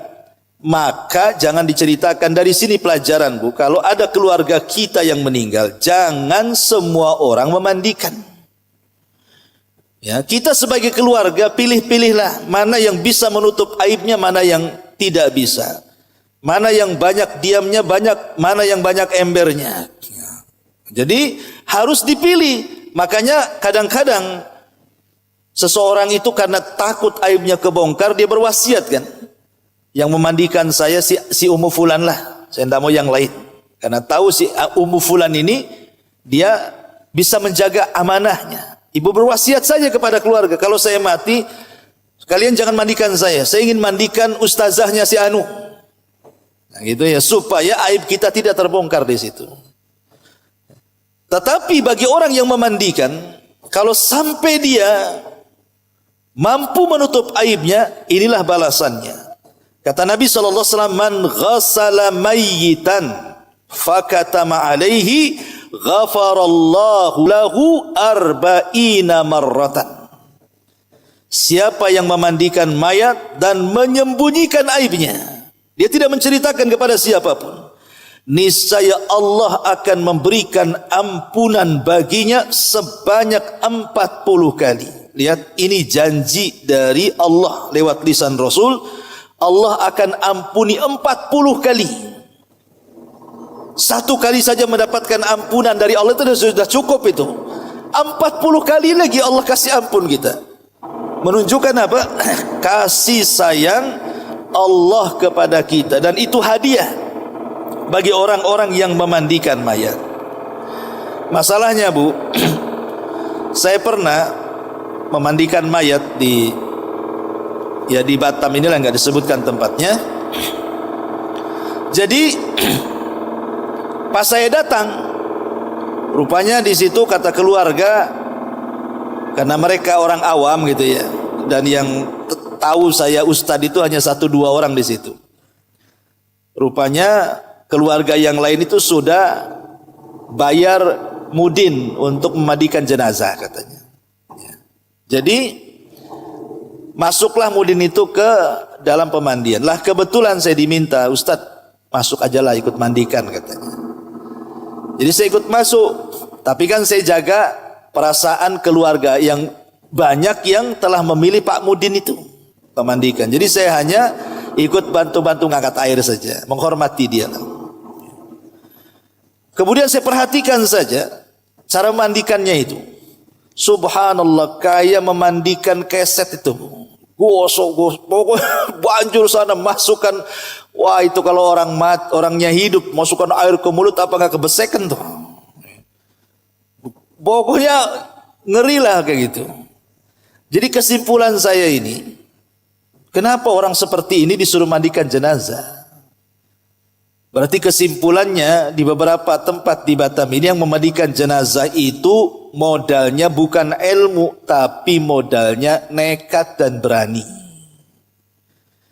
maka jangan diceritakan. Dari sini pelajaran Bu, kalau ada keluarga kita yang meninggal, jangan semua orang memandikan. Ya, kita sebagai keluarga pilih-pilihlah mana yang bisa menutup aibnya, mana yang tidak bisa. Mana yang banyak diamnya, mana yang banyak embernya. Ya. Jadi harus dipilih. Makanya kadang-kadang seseorang itu karena takut aibnya kebongkar, dia berwasiat kan. Yang memandikan saya si Ummu Fulan lah. Saya tidak mau yang lain. Karena tahu si Ummu Fulan ini, dia bisa menjaga amanahnya. Ibu berwasiat saja kepada keluarga, kalau saya mati, kalian jangan mandikan saya ingin mandikan ustazahnya si Anu. Nah, gitu ya, supaya aib kita tidak terbongkar di situ. Tetapi bagi orang yang memandikan, kalau sampai dia mampu menutup aibnya, inilah balasannya. Kata Nabi SAW, man ghassala mayyitan fakatama alaihi ghafarallahu lahu arba'ina marratan. Siapa yang memandikan mayat dan menyembunyikan aibnya, dia tidak menceritakan kepada siapapun, niscaya Allah akan memberikan ampunan baginya sebanyak 40 kali. Lihat, ini janji dari Allah lewat lisan Rasul. Allah akan ampuni 40 kali. 1 kali saja mendapatkan ampunan dari Allah itu sudah cukup itu. 40 kali lagi Allah kasih ampun kita. Menunjukkan apa? Kasih sayang Allah kepada kita. Dan itu hadiah bagi orang-orang yang memandikan mayat. Masalahnya Bu, saya pernah memandikan mayat di Batam, inilah nggak disebutkan tempatnya. Jadi pas saya datang, rupanya di situ kata keluarga, karena mereka orang awam gitu ya, dan yang tahu saya ustadz itu hanya 1-2 orang di situ. Rupanya keluarga yang lain itu sudah bayar mudin untuk memandikan jenazah katanya. Jadi masuklah mudin itu ke dalam pemandian. Lah kebetulan saya diminta, Ustadz masuk aja lah ikut mandikan katanya. Jadi saya ikut masuk, tapi kan saya jaga perasaan keluarga yang banyak yang telah memilih Pak Mudin itu memandikan. Jadi saya hanya ikut bantu-bantu ngangkat air saja, menghormati dia. Kemudian saya perhatikan saja cara memandikannya itu. Subhanallah, kayak memandikan keset itu. Gosok, pokoknya banjur sana masukkan. Wah, itu kalau orangnya hidup masukkan air ke mulut apa nggak kebesekan tuh. Pokoknya ngeri lah kayak gitu. Jadi kesimpulan saya ini, kenapa orang seperti ini disuruh mandikan jenazah? Berarti kesimpulannya di beberapa tempat di Batam ini yang memandikan jenazah itu modalnya bukan ilmu, tapi modalnya nekat dan berani.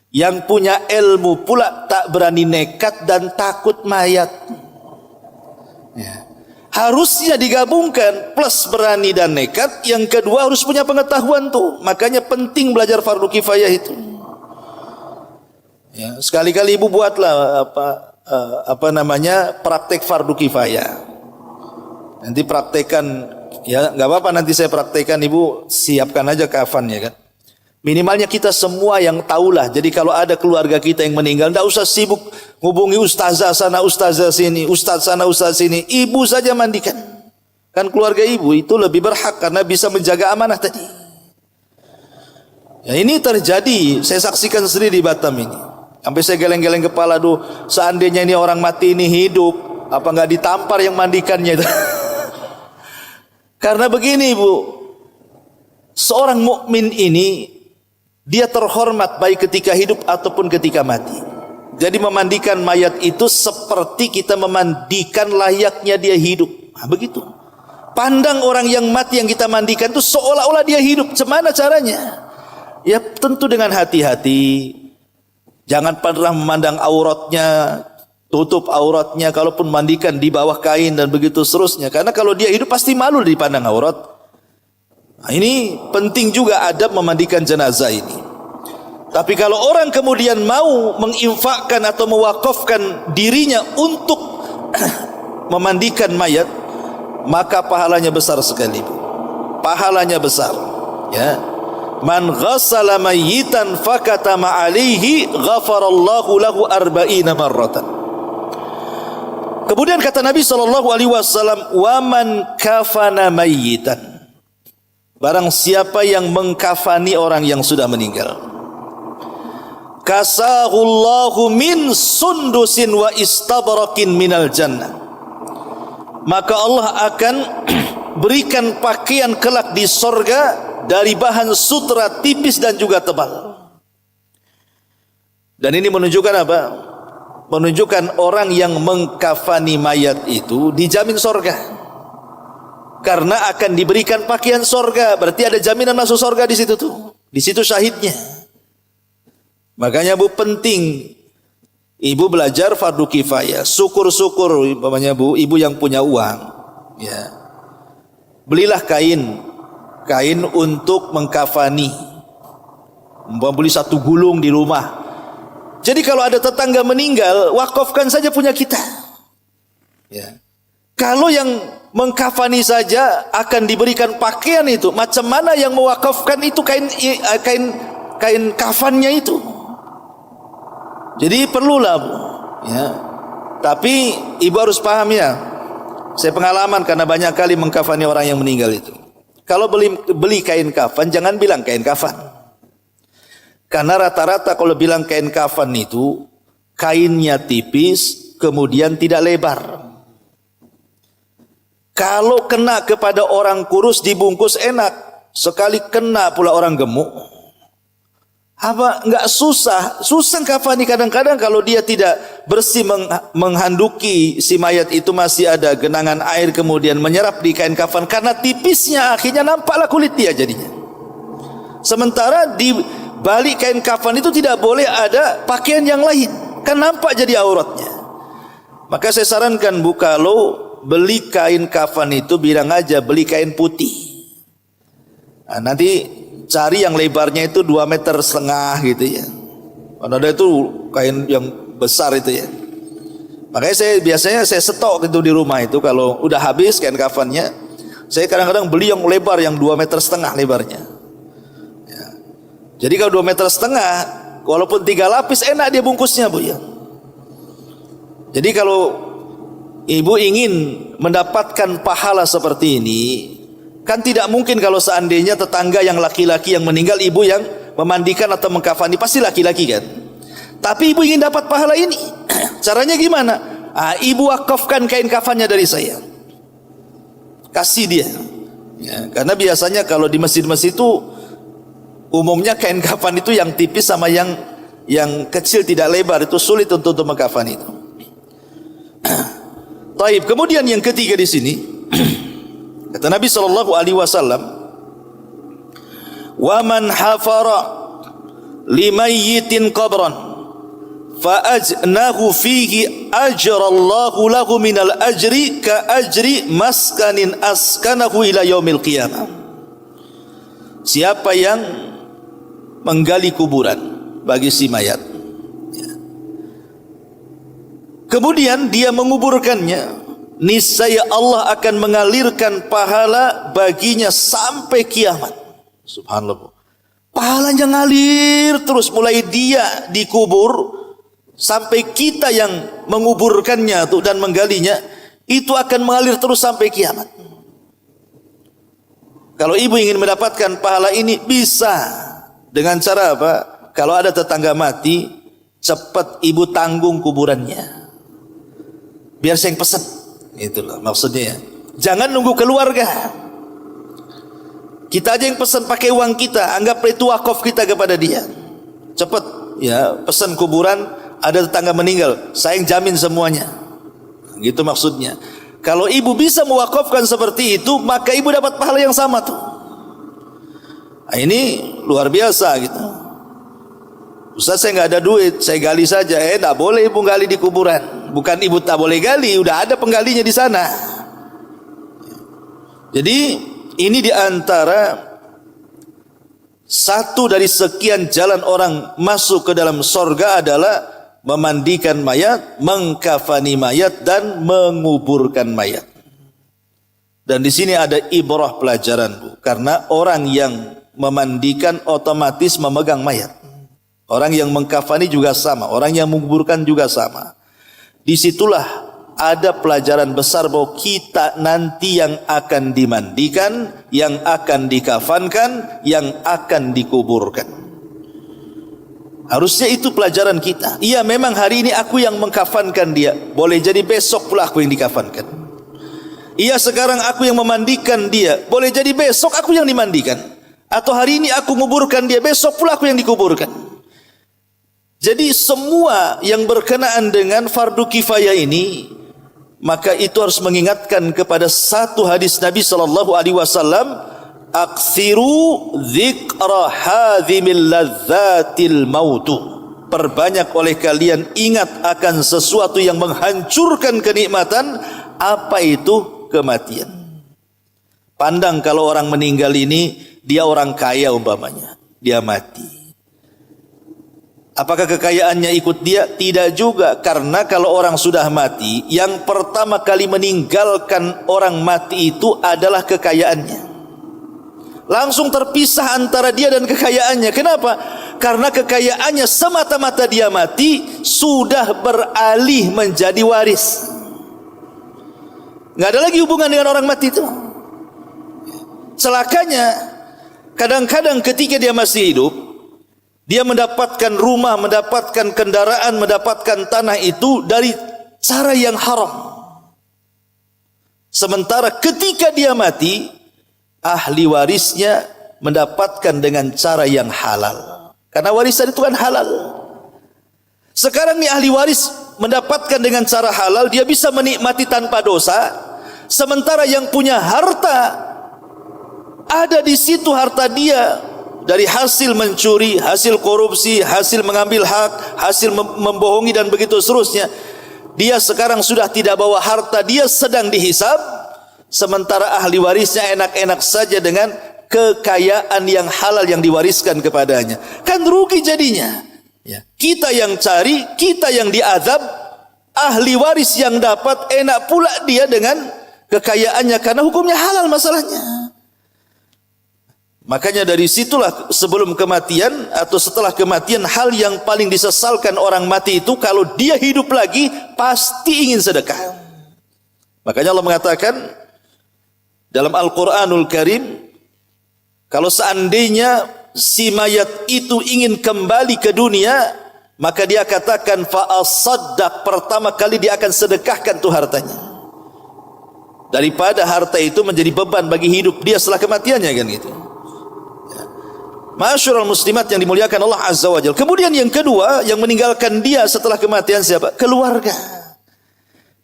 Yang punya ilmu pula tak berani nekat dan takut mayat. Ya. Harusnya digabungkan, plus berani dan nekat. Yang kedua harus punya pengetahuan tuh. Makanya penting belajar fardu kifayah itu. Ya, sekali-kali ibu buatlah praktek fardu kifayah. Nanti praktekan, ya nggak apa-apa, nanti saya praktekan, ibu siapkan aja kafannya kan. Minimalnya kita semua yang tahulah. Jadi kalau ada keluarga kita yang meninggal, tidak usah sibuk hubungi ustazah sana, ustazah sini, ustaz sana, ustaz sini. Ibu saja mandikan. Kan keluarga ibu itu lebih berhak karena bisa menjaga amanah tadi. Ya, ini terjadi, saya saksikan sendiri di Batam ini. Sampai saya geleng-geleng kepala, seandainya ini orang mati ini hidup, apa nggak ditampar yang mandikannya itu? Karena begini ibu, seorang mukmin ini dia terhormat baik ketika hidup ataupun ketika mati. Jadi memandikan mayat itu seperti kita memandikan layaknya dia hidup. Nah, begitu. Pandang orang yang mati yang kita mandikan itu seolah-olah dia hidup. Gimana caranya? Ya tentu dengan hati-hati. Jangan pernah memandang auratnya, tutup auratnya, kalaupun mandikan di bawah kain dan begitu seterusnya. Karena kalau dia hidup pasti malu dipandang aurat. Nah, ini penting juga adab memandikan jenazah ini. Tapi kalau orang kemudian mau menginfakkan atau mewakafkan dirinya untuk memandikan mayat, maka pahalanya besar sekali. Pahalanya besar. Ya. Man ghassala mayyitan fakatama alaihi ghafarallahu lahu arba'ina marratan. Kemudian kata Nabi SAW, wa man kafana mayyitan, barang siapa yang mengkafani orang yang sudah meninggal, kasahullahu min sundusin wa istabrakin minal jannah, maka Allah akan berikan pakaian kelak di sorga dari bahan sutra tipis dan juga tebal. Dan ini menunjukkan apa? Menunjukkan orang yang mengkafani mayat itu dijamin sorga, karena akan diberikan pakaian sorga. Berarti ada jaminan masuk sorga di situ tuh. Di situ syahidnya. Makanya bu, penting ibu belajar fardu kifayah. Syukur-syukur umpamanya bu, ibu yang punya uang, ya, belilah kain untuk mengkafani. Beli satu gulung di rumah. Jadi kalau ada tetangga meninggal, wakafkan saja punya kita. Ya. Kalau yang mengkafani saja akan diberikan pakaian itu, macam mana yang mewakafkan itu kain kafannya itu? Jadi perlulah bu, ya. Tapi ibu harus paham ya. Saya pengalaman karena banyak kali mengkafani orang yang meninggal itu. Kalau beli kain kafan, jangan bilang kain kafan. Karena rata-rata kalau bilang kain kafan itu kainnya tipis, kemudian tidak lebar. Kalau kena kepada orang kurus dibungkus enak, sekali kena pula orang gemuk, apa nggak susah kafani. Kadang-kadang kalau dia tidak bersih menghanduki si mayat itu, masih ada genangan air kemudian menyerap di kain kafan, karena tipisnya akhirnya nampaklah kulit dia jadinya. Sementara di balik kain kafan itu tidak boleh ada pakaian yang lain, kan nampak jadi auratnya. Maka saya sarankan bu, kalau beli kain kafan itu bilang aja beli kain putih. Nah, nanti cari yang lebarnya itu 2,5 meter gitu ya. Karena ada itu kain yang besar itu ya. Makanya saya biasanya stok itu di rumah itu, kalau udah habis kain kafannya, saya kadang-kadang beli yang lebar yang 2,5 meter lebarnya. Ya. Jadi kalau 2,5 meter, walaupun 3 lapis enak dia bungkusnya bu ya. Jadi kalau ibu ingin mendapatkan pahala seperti ini, kan tidak mungkin kalau seandainya tetangga yang laki-laki yang meninggal ibu yang memandikan atau mengkafani pasti laki-laki kan. Tapi ibu ingin dapat pahala ini. Caranya gimana? Ibu wakafkan kain kafannya dari saya. Kasih dia. Ya, karena biasanya kalau di masjid-masjid itu umumnya kain kafan itu yang tipis sama yang kecil tidak lebar, itu sulit untuk mengkafan itu. Taib. Kemudian yang ketiga di sini kata Nabi sallallahu alaihi wasallam, "Wa man hafara limayyitin qabran fa ajnahu fihi ajrallahu lahu minal ajri ka ajri maskanin askanahu ila yaumil qiyamah." Siapa yang menggali kuburan bagi si mayat, kemudian dia menguburkannya, niscaya Allah akan mengalirkan pahala baginya sampai kiamat. Subhanallah. Pahalanya ngalir terus mulai dia dikubur sampai kita yang menguburkannya dan menggalinya, itu akan mengalir terus sampai kiamat. Kalau ibu ingin mendapatkan pahala ini, bisa dengan cara apa? Kalau ada tetangga mati, cepat ibu tanggung kuburannya, biar saya yang pesan. Itulah maksudnya ya. Jangan nunggu keluarga, kita aja yang pesan pakai uang kita, anggap itu wakaf kita kepada dia. Cepat ya, pesan kuburan. Ada tetangga meninggal, saya yang jamin semuanya. Gitu maksudnya. Kalau ibu bisa mewakafkan seperti itu, maka ibu dapat pahala yang sama tuh. Ini luar biasa gitu. Ustaz, saya nggak ada duit, saya gali saja. Tak boleh ibu gali di kuburan. Bukan ibu tak boleh gali, udah ada penggalinya di sana. Jadi ini diantara satu dari sekian jalan orang masuk ke dalam sorga adalah memandikan mayat, mengkafani mayat, dan menguburkan mayat. Dan di sini ada ibrah pelajaran, Bu, karena orang yang memandikan otomatis memegang mayat. Orang yang mengkafani juga sama, orang yang menguburkan juga sama. Disitulah ada pelajaran besar bahwa kita nanti yang akan dimandikan, yang akan dikafankan, yang akan dikuburkan. Harusnya itu pelajaran kita. Iya, memang hari ini aku yang mengkafankan dia, boleh jadi besok pula aku yang dikafankan. Iya, sekarang aku yang memandikan dia, boleh jadi besok aku yang dimandikan. Atau hari ini aku menguburkan dia, besok pula aku yang dikuburkan. Jadi semua yang berkenaan dengan fardu kifayah ini, maka itu harus mengingatkan kepada satu hadis Nabi sallallahu alaihi wasallam, "Aktsiru dzikra hadzimil ladzatil mautu." Perbanyak oleh kalian ingat akan sesuatu yang menghancurkan kenikmatan. Apa itu? Kematian. Pandang kalau orang meninggal ini, dia orang kaya umpamanya, dia mati. Apakah kekayaannya ikut dia? Tidak juga, karena kalau orang sudah mati, yang pertama kali meninggalkan orang mati itu adalah kekayaannya. Langsung terpisah antara dia dan kekayaannya. Kenapa? Karena kekayaannya semata-mata dia mati sudah beralih menjadi waris. Nggak ada lagi hubungan dengan orang mati itu. Celakanya, kadang-kadang ketika dia masih hidup, dia mendapatkan rumah, mendapatkan kendaraan, mendapatkan tanah itu dari cara yang haram. Sementara ketika dia mati, ahli warisnya mendapatkan dengan cara yang halal. Karena warisan itu kan halal. Sekarang nih ahli waris mendapatkan dengan cara halal, dia bisa menikmati tanpa dosa. Sementara yang punya harta, ada di situ harta dia dari hasil mencuri, hasil korupsi, hasil mengambil hak, hasil membohongi dan begitu seterusnya. Dia sekarang sudah tidak bawa harta, dia sedang dihisab. Sementara ahli warisnya enak-enak saja dengan kekayaan yang halal yang diwariskan kepadanya. Kan rugi jadinya. Ya. Kita yang cari, kita yang diazab, ahli waris yang dapat enak pula dia dengan kekayaannya karena hukumnya halal masalahnya. Makanya dari situlah sebelum kematian atau setelah kematian, hal yang paling disesalkan orang mati itu kalau dia hidup lagi pasti ingin sedekah. Makanya Allah mengatakan dalam Al-Quranul Karim, kalau seandainya si mayat itu ingin kembali ke dunia, maka dia katakan fa'asaddaq, pertama kali dia akan sedekahkan tuh hartanya, daripada harta itu menjadi beban bagi hidup dia setelah kematiannya, kan gitu. Ma'asyiral muslimat yang dimuliakan Allah Azza wa Jalla. Kemudian yang kedua, yang meninggalkan dia setelah kematian siapa? Keluarga.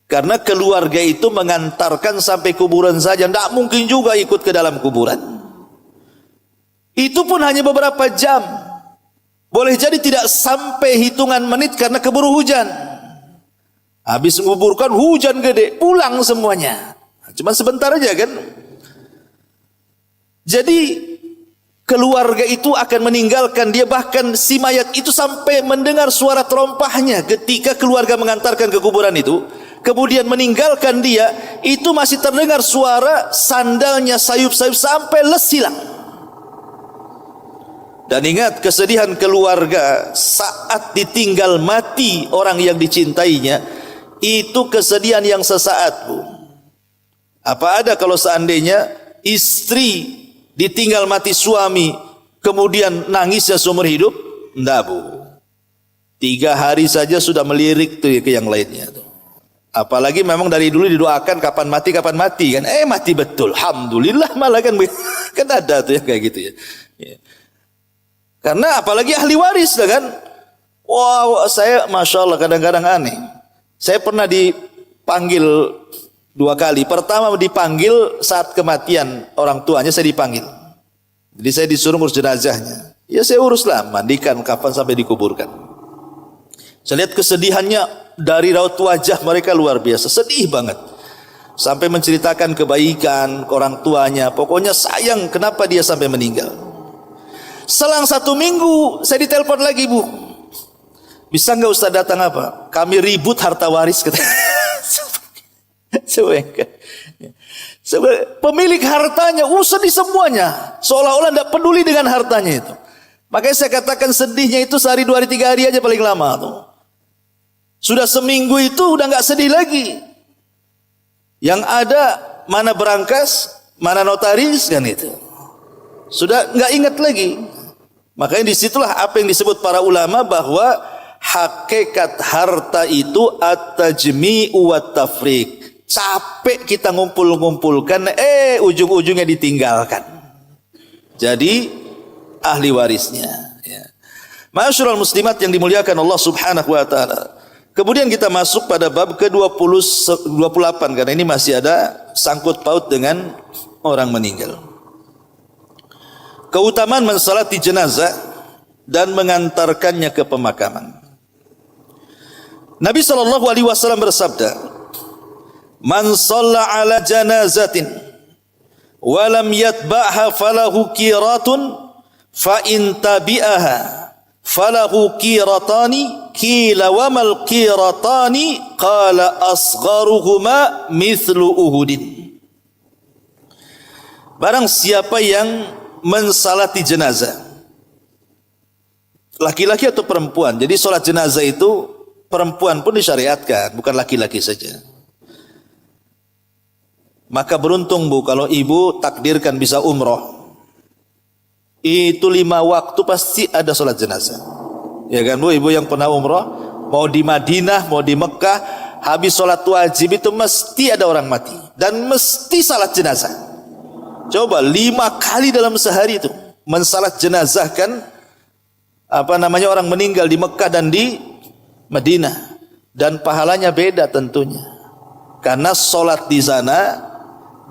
Karena keluarga itu mengantarkan sampai kuburan saja, tidak mungkin juga ikut ke dalam kuburan. Itu pun hanya beberapa jam. Boleh jadi tidak sampai hitungan menit karena keburu hujan. Habis menguburkan, hujan gede, pulang semuanya. Cuma sebentar aja kan. Jadi keluarga itu akan meninggalkan dia, bahkan si mayat itu sampai mendengar suara terompahnya ketika keluarga mengantarkan ke kuburan itu, kemudian meninggalkan dia, itu masih terdengar suara sandalnya sayup-sayup sampai les hilang. Dan ingat, kesedihan keluarga saat ditinggal mati orang yang dicintainya, itu kesedihan yang sesaat, Bu. Apa ada kalau seandainya istri ditinggal mati suami, kemudian nangisnya seumur hidup? Enggak, Bu. 3 hari saja sudah melirik tuh ke yang lainnya tuh. Apalagi memang dari dulu didoakan kapan mati kan. Mati betul. Alhamdulillah malah kan. Kan ada tuh ya kayak gitu ya. Karena apalagi ahli waris kan. Wow, saya Masya Allah kadang-kadang aneh. Saya pernah dipanggil 2 kali. Pertama dipanggil saat kematian orang tuanya, saya dipanggil. Jadi saya disuruh ngurus jenazahnya. Ya saya uruslah, mandikan, kafan sampai dikuburkan. Saya lihat kesedihannya dari raut wajah mereka luar biasa, sedih banget. Sampai menceritakan kebaikan ke orang tuanya. Pokoknya sayang kenapa dia sampai meninggal. Selang 1 minggu saya ditelepon lagi, Bu. Bisa nggak Ustaz datang apa? Kami ribut harta waris katanya. Pemilik hartanya sedih semuanya, seolah-olah tidak peduli dengan hartanya itu. Makanya saya katakan sedihnya itu sehari, 2 hari, 3 hari aja paling lama tuh. Sudah seminggu itu udah nggak sedih lagi. Yang ada mana berangkas, mana notaris kan itu. Sudah nggak ingat lagi. Makanya disitulah apa yang disebut para ulama bahwa hakikat harta itu at-tajmi'u wat-tafriq. Capek kita ngumpul-ngumpulkan, ujung-ujungnya ditinggalkan. Jadi ahli warisnya. Ya. Ma'asyiral muslimat yang dimuliakan Allah Subhanahu wa taala. Kemudian kita masuk pada bab ke-28 karena ini masih ada sangkut paut dengan orang meninggal. Keutamaan mensalati jenazah dan mengantarkannya ke pemakaman. Nabi sallallahu alaihi wasallam bersabda, "Man shalla ala janazatin wa lam yatba'ha falahu qiratun fa in tabi'aha falahu qiratani qila wa mal qiratani qala asgharuhuma mithlu uhudin." Barang siapa yang mensalati jenazah, laki-laki atau perempuan. Jadi salat jenazah itu perempuan pun disyariatkan, bukan laki-laki saja. Maka beruntung, Bu, kalau ibu takdirkan bisa umroh. Itu 5 waktu pasti ada sholat jenazah. Ya kan, Bu, ibu yang pernah umroh, mau di Madinah, mau di Mekah, habis sholat wajib itu mesti ada orang mati. Dan mesti salat jenazah. Coba 5 kali dalam sehari itu mensalat jenazahkan orang meninggal di Mekah dan di Madinah. Dan pahalanya beda tentunya. Karena sholat di sana,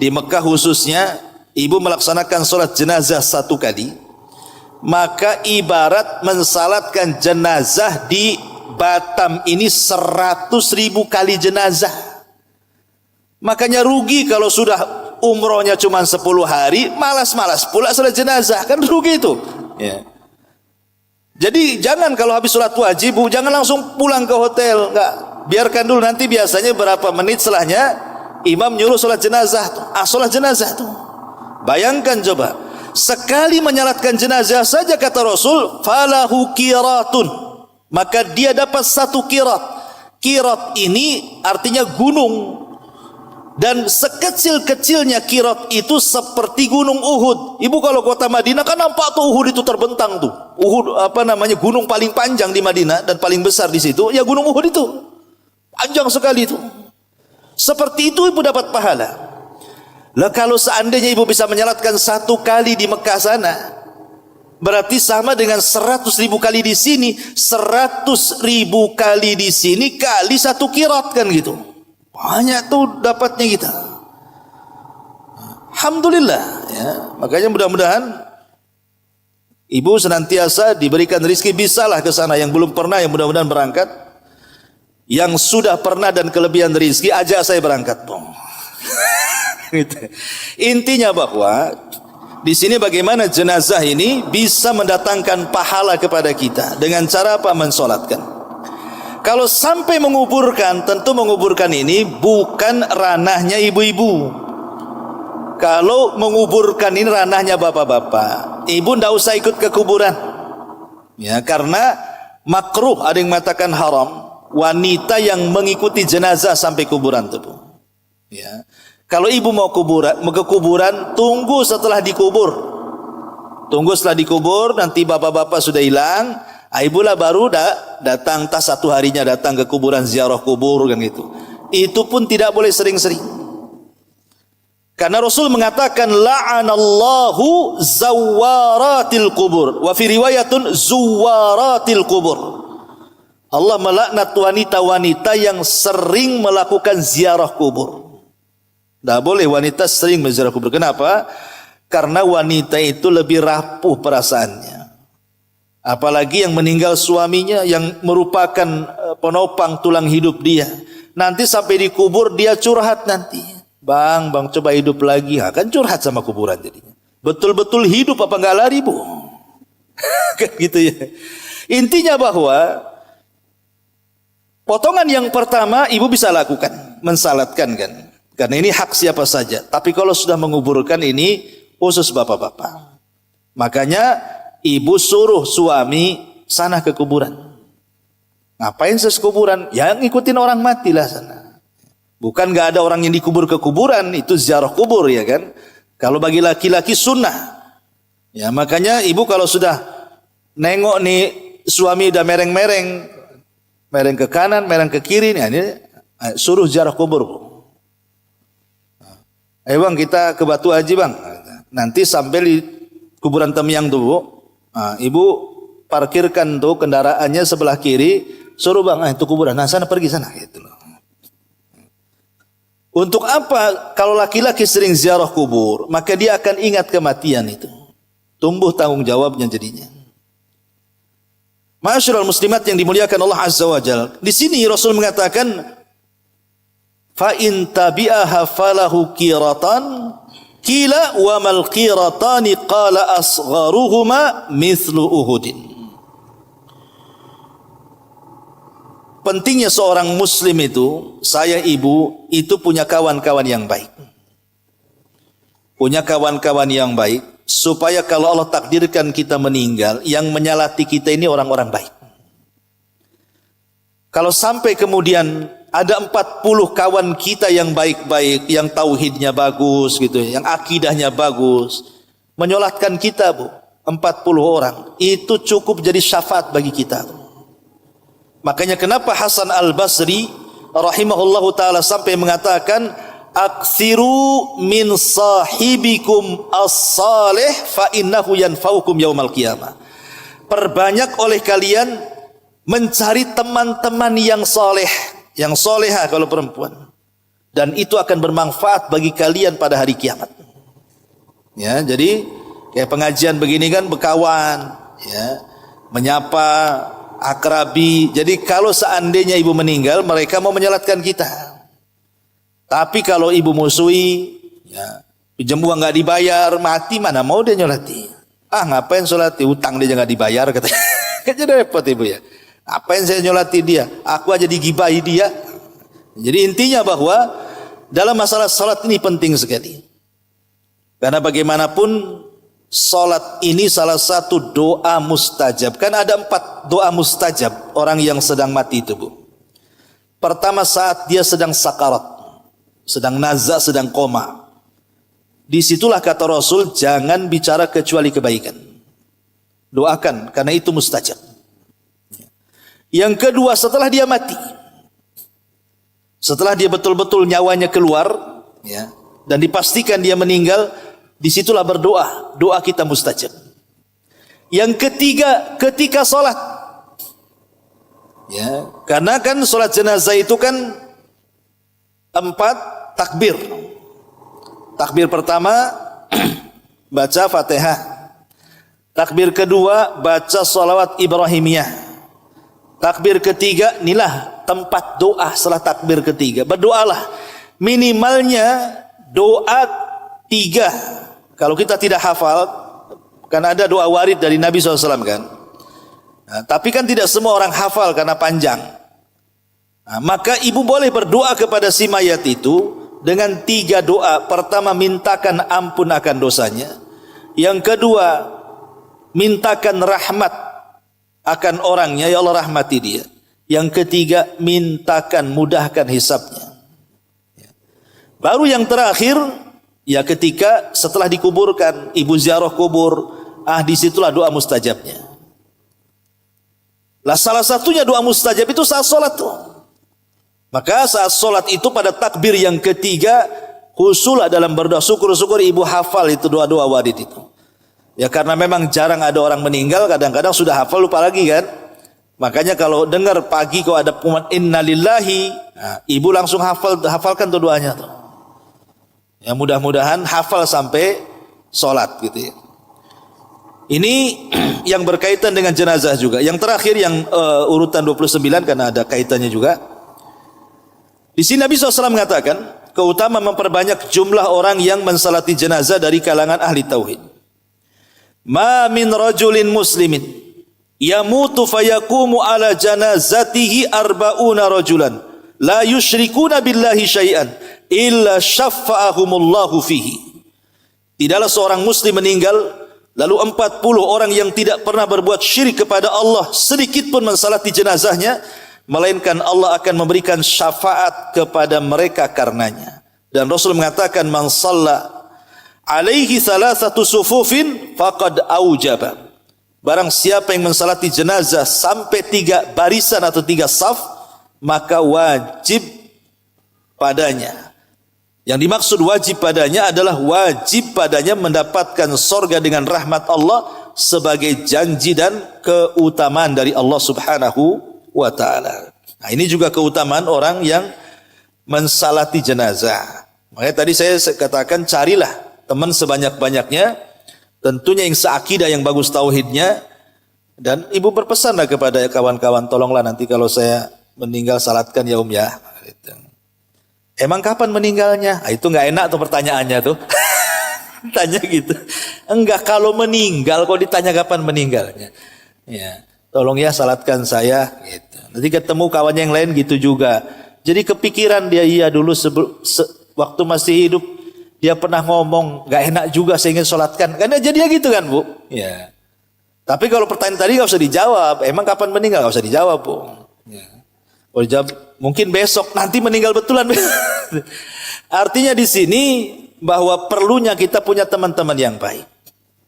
di Mekah khususnya, ibu melaksanakan sholat jenazah 1 kali, maka ibarat mensalatkan jenazah di Batam ini 100.000 kali jenazah. Makanya rugi kalau sudah umrohnya cuma 10 hari, malas-malas pula sholat jenazah, kan rugi itu. Ya. Jadi jangan kalau habis sholat wajib, Bu, jangan langsung pulang ke hotel, enggak. Biarkan dulu, nanti biasanya berapa menit setelahnya imam nyuruh sholat jenazah tuh. Sholat jenazah tuh. Bayangkan coba, sekali menyalatkan jenazah saja kata Rasul, falahu qiratun, maka dia dapat 1 qirat. Qirat ini artinya gunung. Dan sekecil-kecilnya Qirat itu seperti gunung Uhud. Ibu kalau kota Madinah kan nampak tuh Uhud itu terbentang tuh. Uhud gunung paling panjang di Madinah dan paling besar di situ ya gunung Uhud itu. Panjang sekali itu. Seperti itu ibu dapat pahala. Lah kalau seandainya ibu bisa menyalatkan 1 kali di Mekah sana, berarti sama dengan 100.000 kali di sini, 100.000 kali di sini kali 1 Qirat kan gitu. Banyak tuh dapatnya kita. Alhamdulillah ya. Makanya mudah-mudahan ibu senantiasa diberikan rezeki, bisalah ke sana. Yang belum pernah yang mudah-mudahan berangkat. Yang sudah pernah dan kelebihan rezeki ajak saya berangkat, Bang. Intinya bahwa di sini bagaimana jenazah ini bisa mendatangkan pahala kepada kita dengan cara apa? Mensolatkan. Kalau sampai menguburkan, tentu menguburkan ini bukan ranahnya ibu-ibu. Kalau menguburkan ini ranahnya bapak-bapak, ibu ndak usah ikut ke kuburan. Ya, karena makruh, ada yang mengatakan haram, wanita yang mengikuti jenazah sampai kuburan itu. Ya. Kalau ibu mau ke kuburan, tunggu setelah dikubur. Tunggu setelah dikubur, nanti bapak-bapak sudah hilang. Ibulah baru datang, tas 1 harinya datang ke kuburan, ziarah kubur kan gitu. Itu pun tidak boleh sering-sering. Karena Rasul mengatakan la'anallahu zawaratil kubur wa fi riwayatun zuwaratil kubur. Allah melaknat wanita-wanita yang sering melakukan ziarah kubur. Tidak boleh wanita sering menziarah kubur. Kenapa? Karena wanita itu lebih rapuh perasaannya. Apalagi yang meninggal suaminya yang merupakan penopang tulang hidup dia. Nanti sampai dikubur dia curhat nanti. Bang coba hidup lagi. Kan curhat sama kuburan jadinya. Betul-betul hidup apa enggak lari, Bu? Kan gitu ya. Intinya bahwa potongan yang pertama ibu bisa lakukan, mensalatkan kan. Karena ini hak siapa saja. Tapi kalau sudah menguburkan ini khusus bapak-bapak. Makanya ibu suruh suami sana ke kuburan. Ngapain ses kuburan? Ya ngikutin orang mati lah sana. Bukan nggak ada orang yang dikubur ke kuburan, itu ziarah kubur ya kan. Kalau bagi laki-laki sunnah. Ya makanya ibu kalau sudah nengok nih suami udah mereng-mereng, mereng ke kanan, mereng ke kiri, nih ini suruh ziarah kubur. Ayo bang kita ke Batu Haji bang. Nanti sampai di kuburan Temyang tuh Bu. Ibu parkirkan tuh kendaraannya sebelah kiri, suruh bang itu kuburan, nah sana pergi sana gitu loh. Untuk apa? Kalau laki-laki sering ziarah kubur, maka dia akan ingat kematian itu. Tumbuh tanggung jawabnya jadinya. Ma'asyiral muslimat yang dimuliakan Allah Azza wa Jalla. Di sini Rasul mengatakan fa in tabi'aha falahu qiratan. Kila wa mal qiratani qala asgharuhuma mithlu Uhudin. Pentingnya seorang muslim itu, saya ibu, itu punya kawan-kawan yang baik. Punya kawan-kawan yang baik, supaya kalau Allah takdirkan kita meninggal, yang menyalati kita ini orang-orang baik. Kalau sampai kemudian ada 40 kawan kita yang baik-baik, yang tauhidnya bagus gitu, yang akidahnya bagus, menyolatkan kita Bu, 40 orang, itu cukup jadi syafaat bagi kita. Makanya kenapa Hasan Al-Basri rahimahullahu ta'ala sampai mengatakan aktsiru min sahibikum as-salih fa innahu yanfa'ukum yaumal qiyamah. Perbanyak oleh kalian mencari teman-teman yang soleh, yang soleha kalau perempuan, dan itu akan bermanfaat bagi kalian pada hari kiamat. Ya, jadi kayak pengajian begini kan berkawan, ya, menyapa akrabi. Jadi kalau seandainya ibu meninggal, mereka mau menyolatkan kita. Tapi kalau ibu musuhi, ya, pinjam uang nggak dibayar, mati mana mau dia nyolati? Ngapain solati? Utang dia nggak dibayar katanya. Kan jadi repot ibu ya. Apa yang saya nyolati dia? Aku aja digibahi dia. Jadi intinya bahwa dalam masalah salat ini penting sekali. Karena bagaimanapun salat ini salah satu doa mustajab. Kan ada 4 doa mustajab orang yang sedang mati itu Bu. Pertama saat dia sedang sakarat. sedang nazak, sedang koma. Disitulah kata Rasul, jangan bicara kecuali kebaikan. Doakan, karena itu mustajab. Yang kedua, setelah dia mati, setelah dia betul-betul nyawanya keluar, ya, dan dipastikan dia meninggal, disitulah berdoa. Doa kita mustajab. Yang ketiga, ketika sholat. Ya, karena kan sholat jenazah itu kan 4 takbir. Takbir pertama baca Fatihah. Takbir kedua baca sholawat Ibrahimiyah. Takbir ketiga, inilah tempat doa setelah takbir ketiga. Berdoalah. Minimalnya doa 3. Kalau kita tidak hafal, karena ada doa warid dari Nabi SAW kan. Nah, tapi kan tidak semua orang hafal karena panjang. Nah, maka ibu boleh berdoa kepada si mayat itu dengan 3 doa. Pertama, mintakan ampun akan dosanya. Yang kedua, mintakan rahmat akan orangnya, ya Allah rahmati dia. Yang ketiga, mintakan mudahkan hisabnya. Baru yang terakhir, ya ketika setelah dikuburkan, ibu ziarah kubur, disitulah doa mustajabnya. Lah salah satunya doa mustajab itu saat sholat tuh. Maka saat sholat itu pada takbir yang ketiga, khususlah dalam berdoa. Syukur-syukur ibu hafal itu doa-doa warid itu. Ya karena memang jarang ada orang meninggal, kadang-kadang sudah hafal lupa lagi kan. Makanya kalau dengar pagi kalau ada pengumuman innalillahi, ibu langsung hafalkan tuh doanya tuh. Ya mudah-mudahan hafal sampai sholat gitu ya. Ini yang berkaitan dengan jenazah juga. Yang terakhir yang urutan 29 karena ada kaitannya juga. Di sini Nabi SAW mengatakan keutamaan memperbanyak jumlah orang yang mensalati jenazah dari kalangan ahli tauhid. Ma min rajulin muslimin yamutu fayaqumu ala janazatihi arba'una rajulan la yusyrikuna billahi syai'an illa syafa'ahumullahu fihi. Tidaklah seorang muslim meninggal lalu 40 orang yang tidak pernah berbuat syirik kepada Allah sedikit pun mensalati jenazahnya, melainkan Allah akan memberikan syafaat kepada mereka karenanya. Dan Rasul mengatakan man shalla alaihi thalathatu sufufin faqad aujaba. Barang siapa yang mensalati jenazah sampai 3 barisan atau 3 saf, maka wajib padanya. Yang dimaksud wajib padanya adalah wajib padanya mendapatkan sorga dengan rahmat Allah sebagai janji dan keutamaan dari Allah Subhanahu wa ta'ala. Nah, ini juga keutamaan orang yang mensalati jenazah. Makanya tadi saya katakan carilah teman sebanyak-banyaknya, tentunya yang seakidah, yang bagus tauhidnya, dan ibu berpesanlah kepada kawan-kawan, tolonglah nanti kalau saya meninggal salatkan ya ya. Emang kapan meninggalnya? Itu nggak enak tuh pertanyaannya tuh. Tanya gitu. Enggak, kalau meninggal kok ditanya kapan meninggalnya. Ya, tolong ya salatkan saya gitu. Nanti ketemu kawan yang lain gitu juga. Jadi kepikiran dia, iya dulu waktu masih hidup dia pernah ngomong nggak enak juga saya ingin salatkan. Karena jadinya gitu kan, Bu. Ya. Tapi kalau pertanyaan tadi nggak usah dijawab. Emang kapan meninggal? Nggak usah dijawab, Bu. Ya. Kalau dijawab mungkin besok, nanti meninggal betulan. Artinya di sini bahwa perlunya kita punya teman-teman yang baik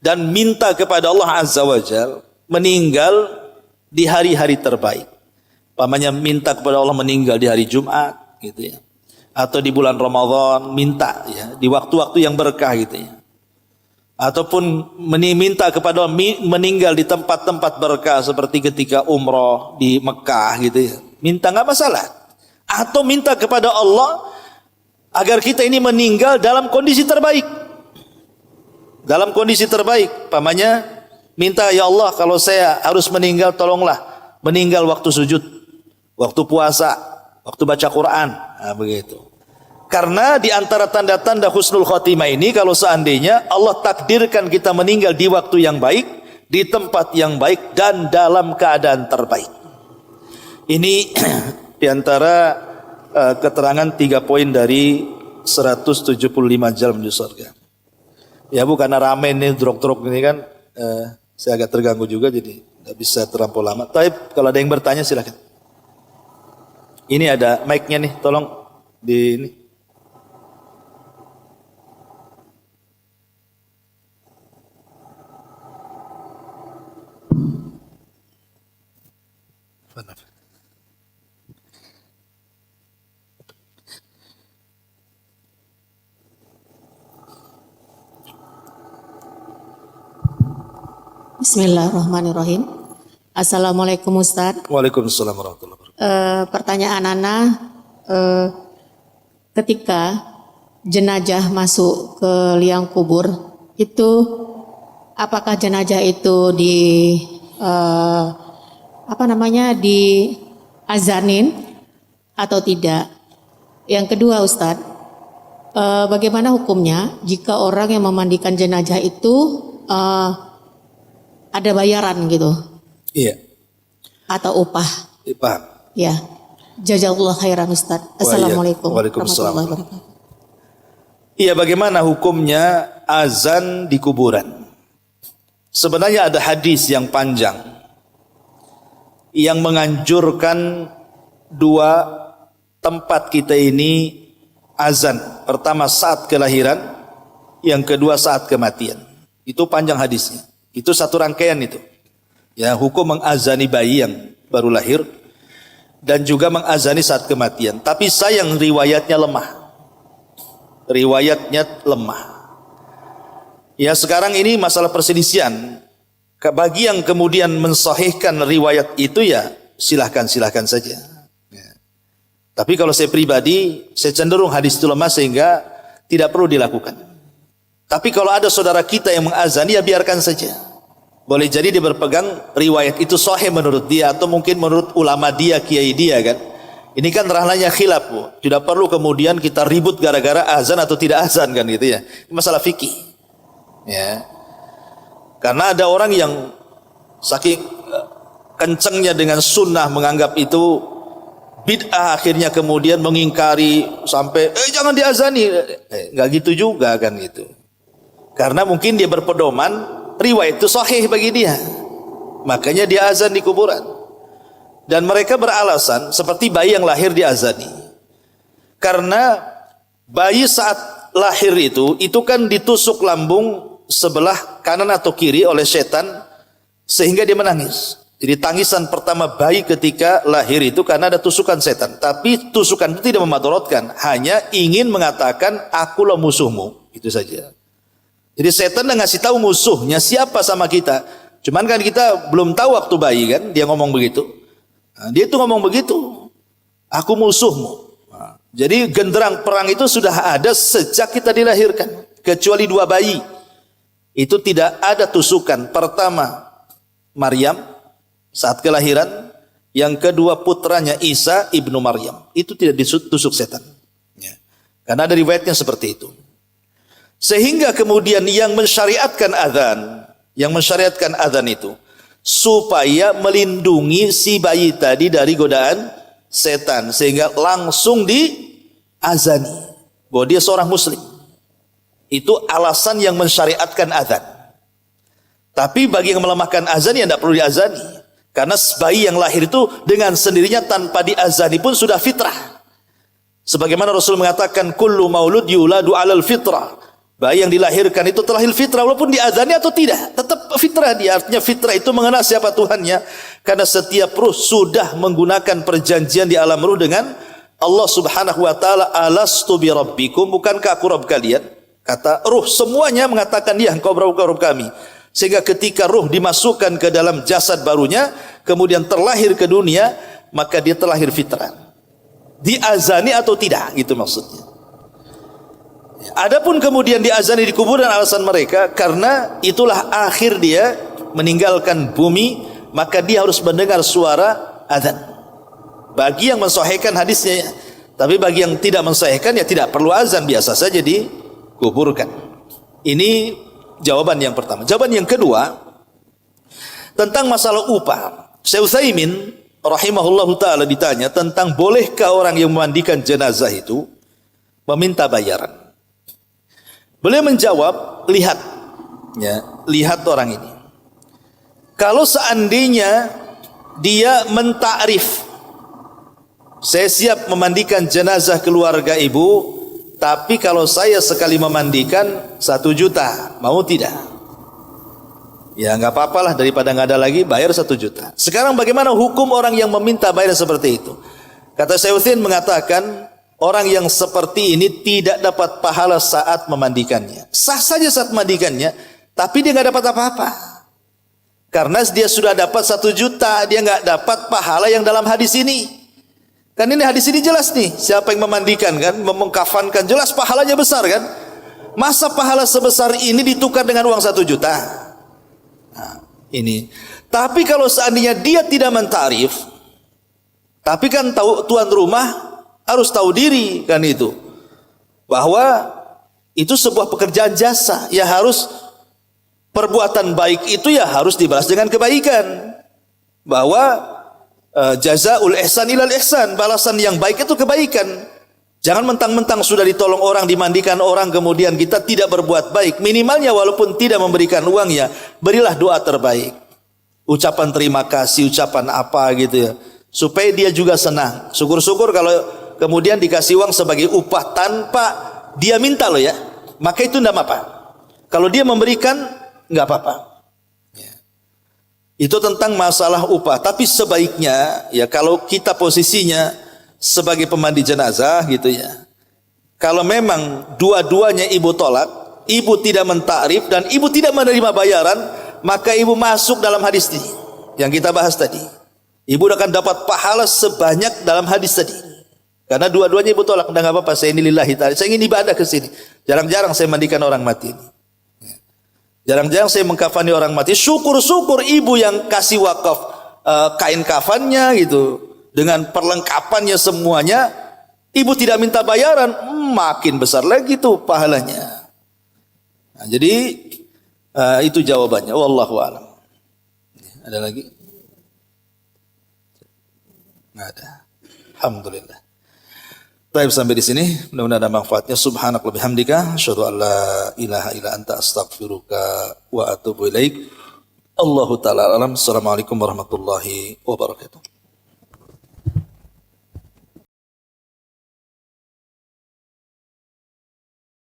dan minta kepada Allah Azza wa Jalla meninggal di hari-hari terbaik. Pamannya minta kepada Allah meninggal di hari Jumat gitu ya. Atau di bulan Ramadan minta ya, di waktu-waktu yang berkah gitu ya. Ataupun minta kepada Allah meninggal di tempat-tempat berkah seperti ketika umroh di Mekah gitu ya. Minta nggak masalah. Atau minta kepada Allah agar kita ini meninggal dalam kondisi terbaik. Dalam kondisi terbaik. Pamannya minta, ya Allah kalau saya harus meninggal tolonglah meninggal waktu sujud, waktu puasa, waktu baca Quran. Nah, begitu. Karena di antara tanda-tanda husnul khotimah ini, kalau seandainya Allah takdirkan kita meninggal di waktu yang baik, di tempat yang baik, dan dalam keadaan terbaik. Ini diantara keterangan 3 poin dari 175 jalan menuju surga. Ya Bu, karena rame ini drok-drok ini kan, saya agak terganggu juga jadi tidak bisa terlampau lama. Tapi kalau ada yang bertanya silakan. Ini ada mic-nya nih, tolong di ini. Bismillahirrahmanirrahim. Assalamualaikum Ustaz. Waalaikumsalam warahmatullahi wabarakatuh. Pertanyaan Ana, ketika jenazah masuk ke liang kubur, itu apakah jenazah itu di azanin atau tidak? Yang kedua Ustaz, bagaimana hukumnya jika orang yang memandikan jenazah itu ada bayaran gitu? Iya. Atau upah? Paham. Ya. Jazakallah khairan Ustaz. Assalamualaikum warahmatullahi wabarakatuh. Iya, bagaimana hukumnya azan di kuburan? Sebenarnya ada hadis yang panjang yang menganjurkan dua tempat kita ini azan. Pertama saat kelahiran, yang kedua saat kematian. Itu panjang hadisnya. Itu satu rangkaian itu. Ya, hukum mengazani bayi yang baru lahir dan juga mengazani saat kematian. Tapi sayang riwayatnya lemah. Riwayatnya lemah. Ya, sekarang ini masalah perselisihan. Bagi yang kemudian mensahihkan riwayat itu, ya silahkan saja. Ya. Tapi kalau saya pribadi, saya cenderung hadis itu lemah sehingga tidak perlu dilakukan. Tapi kalau ada saudara kita yang mengazani, ya biarkan saja. Boleh jadi dia berpegang riwayat itu sahih menurut dia, atau mungkin menurut ulama dia, kiai dia kan. Ini kan ranahnya khilaf, Bu. Tidak perlu kemudian kita ribut gara-gara azan atau tidak azan kan gitu ya. Ini masalah fikih. Ya. Karena ada orang yang saking kencengnya dengan sunnah menganggap itu bid'ah, akhirnya kemudian mengingkari sampai jangan diazani. Enggak gitu juga kan gitu. Karena mungkin dia berpedoman riwayat itu sahih bagi dia, makanya dia azan di kuburan. Dan mereka beralasan seperti bayi yang lahir diazani, karena bayi saat lahir itu kan ditusuk lambung sebelah kanan atau kiri oleh setan sehingga dia menangis. Jadi tangisan pertama bayi ketika lahir itu karena ada tusukan setan. Tapi tusukan itu tidak memadaratkan, hanya ingin mengatakan akulah musuhmu, itu saja. Jadi setan dah ngasih tahu musuhnya siapa sama kita. Cuman kan kita belum tahu waktu bayi kan, dia ngomong begitu. Nah, dia itu ngomong begitu, aku musuhmu. Nah, jadi genderang perang itu sudah ada sejak kita dilahirkan. Kecuali dua bayi, itu tidak ada tusukan. Pertama Maryam saat kelahiran, yang kedua putranya Isa ibnu Maryam. Itu tidak ditusuk setan. Ya. Karena ada riwayatnya seperti itu. Sehingga kemudian yang mensyariatkan azan itu supaya melindungi si bayi tadi dari godaan setan, sehingga langsung diazani bahwa dia seorang muslim. Itu alasan yang mensyariatkan azan. Tapi bagi yang melemahkan azan, ya tidak perlu diazani, karena bayi yang lahir itu dengan sendirinya tanpa diazani pun sudah fitrah. Sebagaimana Rasul mengatakan kullu maulud yuladu alal fitrah. Bayi yang dilahirkan itu terlahir fitrah, walaupun diazani atau tidak, tetap fitrah dia. Artinya fitrah itu mengenal siapa Tuhannya, karena setiap ruh sudah menggunakan perjanjian di alam ruh dengan Allah Subhanahu wa taala. Alastu bi rabbikum, bukankah aku Rabb kalian? Kata ruh semuanya mengatakan dia, engkau Rabb kami. Sehingga ketika ruh dimasukkan ke dalam jasad barunya, kemudian terlahir ke dunia, maka dia terlahir fitrah. Diazani atau tidak, gitu maksudnya. Adapun kemudian diazani di kuburan, alasan mereka karena itulah akhir dia meninggalkan bumi, maka dia harus mendengar suara azan. Bagi yang mensahihkan hadisnya, tapi bagi yang tidak mensahihkan, ya tidak perlu azan, biasa saja dikuburkan. Ini jawaban yang pertama. Jawaban yang kedua tentang masalah upah. Syekh Utsaimin rahimahullahu taala ditanya tentang bolehkah orang yang memandikan jenazah itu meminta bayaran. Beliau menjawab, lihat orang ini. Kalau seandainya dia mentakrif, saya siap memandikan jenazah keluarga ibu, tapi kalau saya sekali memandikan 1 juta, mau tidak? Ya nggak apa-apa lah, daripada nggak ada lagi, bayar 1 juta. Sekarang bagaimana hukum orang yang meminta bayar seperti itu? Kata Syekh Utsaimin mengatakan, orang yang seperti ini tidak dapat pahala saat memandikannya. Sah saja saat memandikannya, tapi dia nggak dapat apa-apa. Karena dia sudah dapat 1 juta, dia nggak dapat pahala yang dalam hadis ini. Kan ini hadis ini jelas nih, siapa yang memandikan kan, mengkafankan, jelas pahalanya besar kan. Masa pahala sebesar ini ditukar dengan uang 1 juta? Nah, ini. Tapi kalau seandainya dia tidak mentarif, tapi kan tuan rumah harus tahu diri kan itu, bahwa itu sebuah pekerjaan jasa, ya harus perbuatan baik itu ya harus dibalas dengan kebaikan. Bahwa jazaul ihsan ilal ihsan, balasan yang baik itu kebaikan. Jangan mentang-mentang sudah ditolong orang, dimandikan orang, kemudian kita tidak berbuat baik. Minimalnya walaupun tidak memberikan uangnya, berilah doa terbaik, ucapan terima kasih, ucapan apa gitu ya, supaya dia juga senang. Syukur-syukur kalau kemudian dikasih uang sebagai upah tanpa dia minta loh ya, maka itu tidak apa-apa. Kalau dia memberikan, nggak apa-apa. Itu tentang masalah upah. Tapi sebaiknya ya kalau kita posisinya sebagai pemandi jenazah gitu ya, kalau memang dua-duanya ibu tolak, ibu tidak mentakrif dan ibu tidak menerima bayaran, maka ibu masuk dalam hadis ini yang kita bahas tadi. Ibu akan dapat pahala sebanyak dalam hadis tadi. Karena dua-duanya ibu tolak, enggak apa-apa, saya ini lillahi ta'ala, saya ingin ibadah ke sini. Jarang-jarang saya mandikan orang mati ini. Jarang-jarang saya mengkafani orang mati. Syukur-syukur ibu yang kasih wakaf kain kafannya gitu, dengan perlengkapannya semuanya, ibu tidak minta bayaran, makin besar lagi tuh pahalanya. Nah, jadi itu jawabannya. Wallahu a'lam. Ada lagi? Nggak ada. Alhamdulillah. Baik, sampai di sini. Mudah-mudahan ada manfaatnya. Subhanakallahumma bihamdika, asyhadu an la ilaha illa anta, astaghfiruka wa atubu ilaik. Allahu ta'ala alam. Assalamualaikum warahmatullahi wabarakatuh.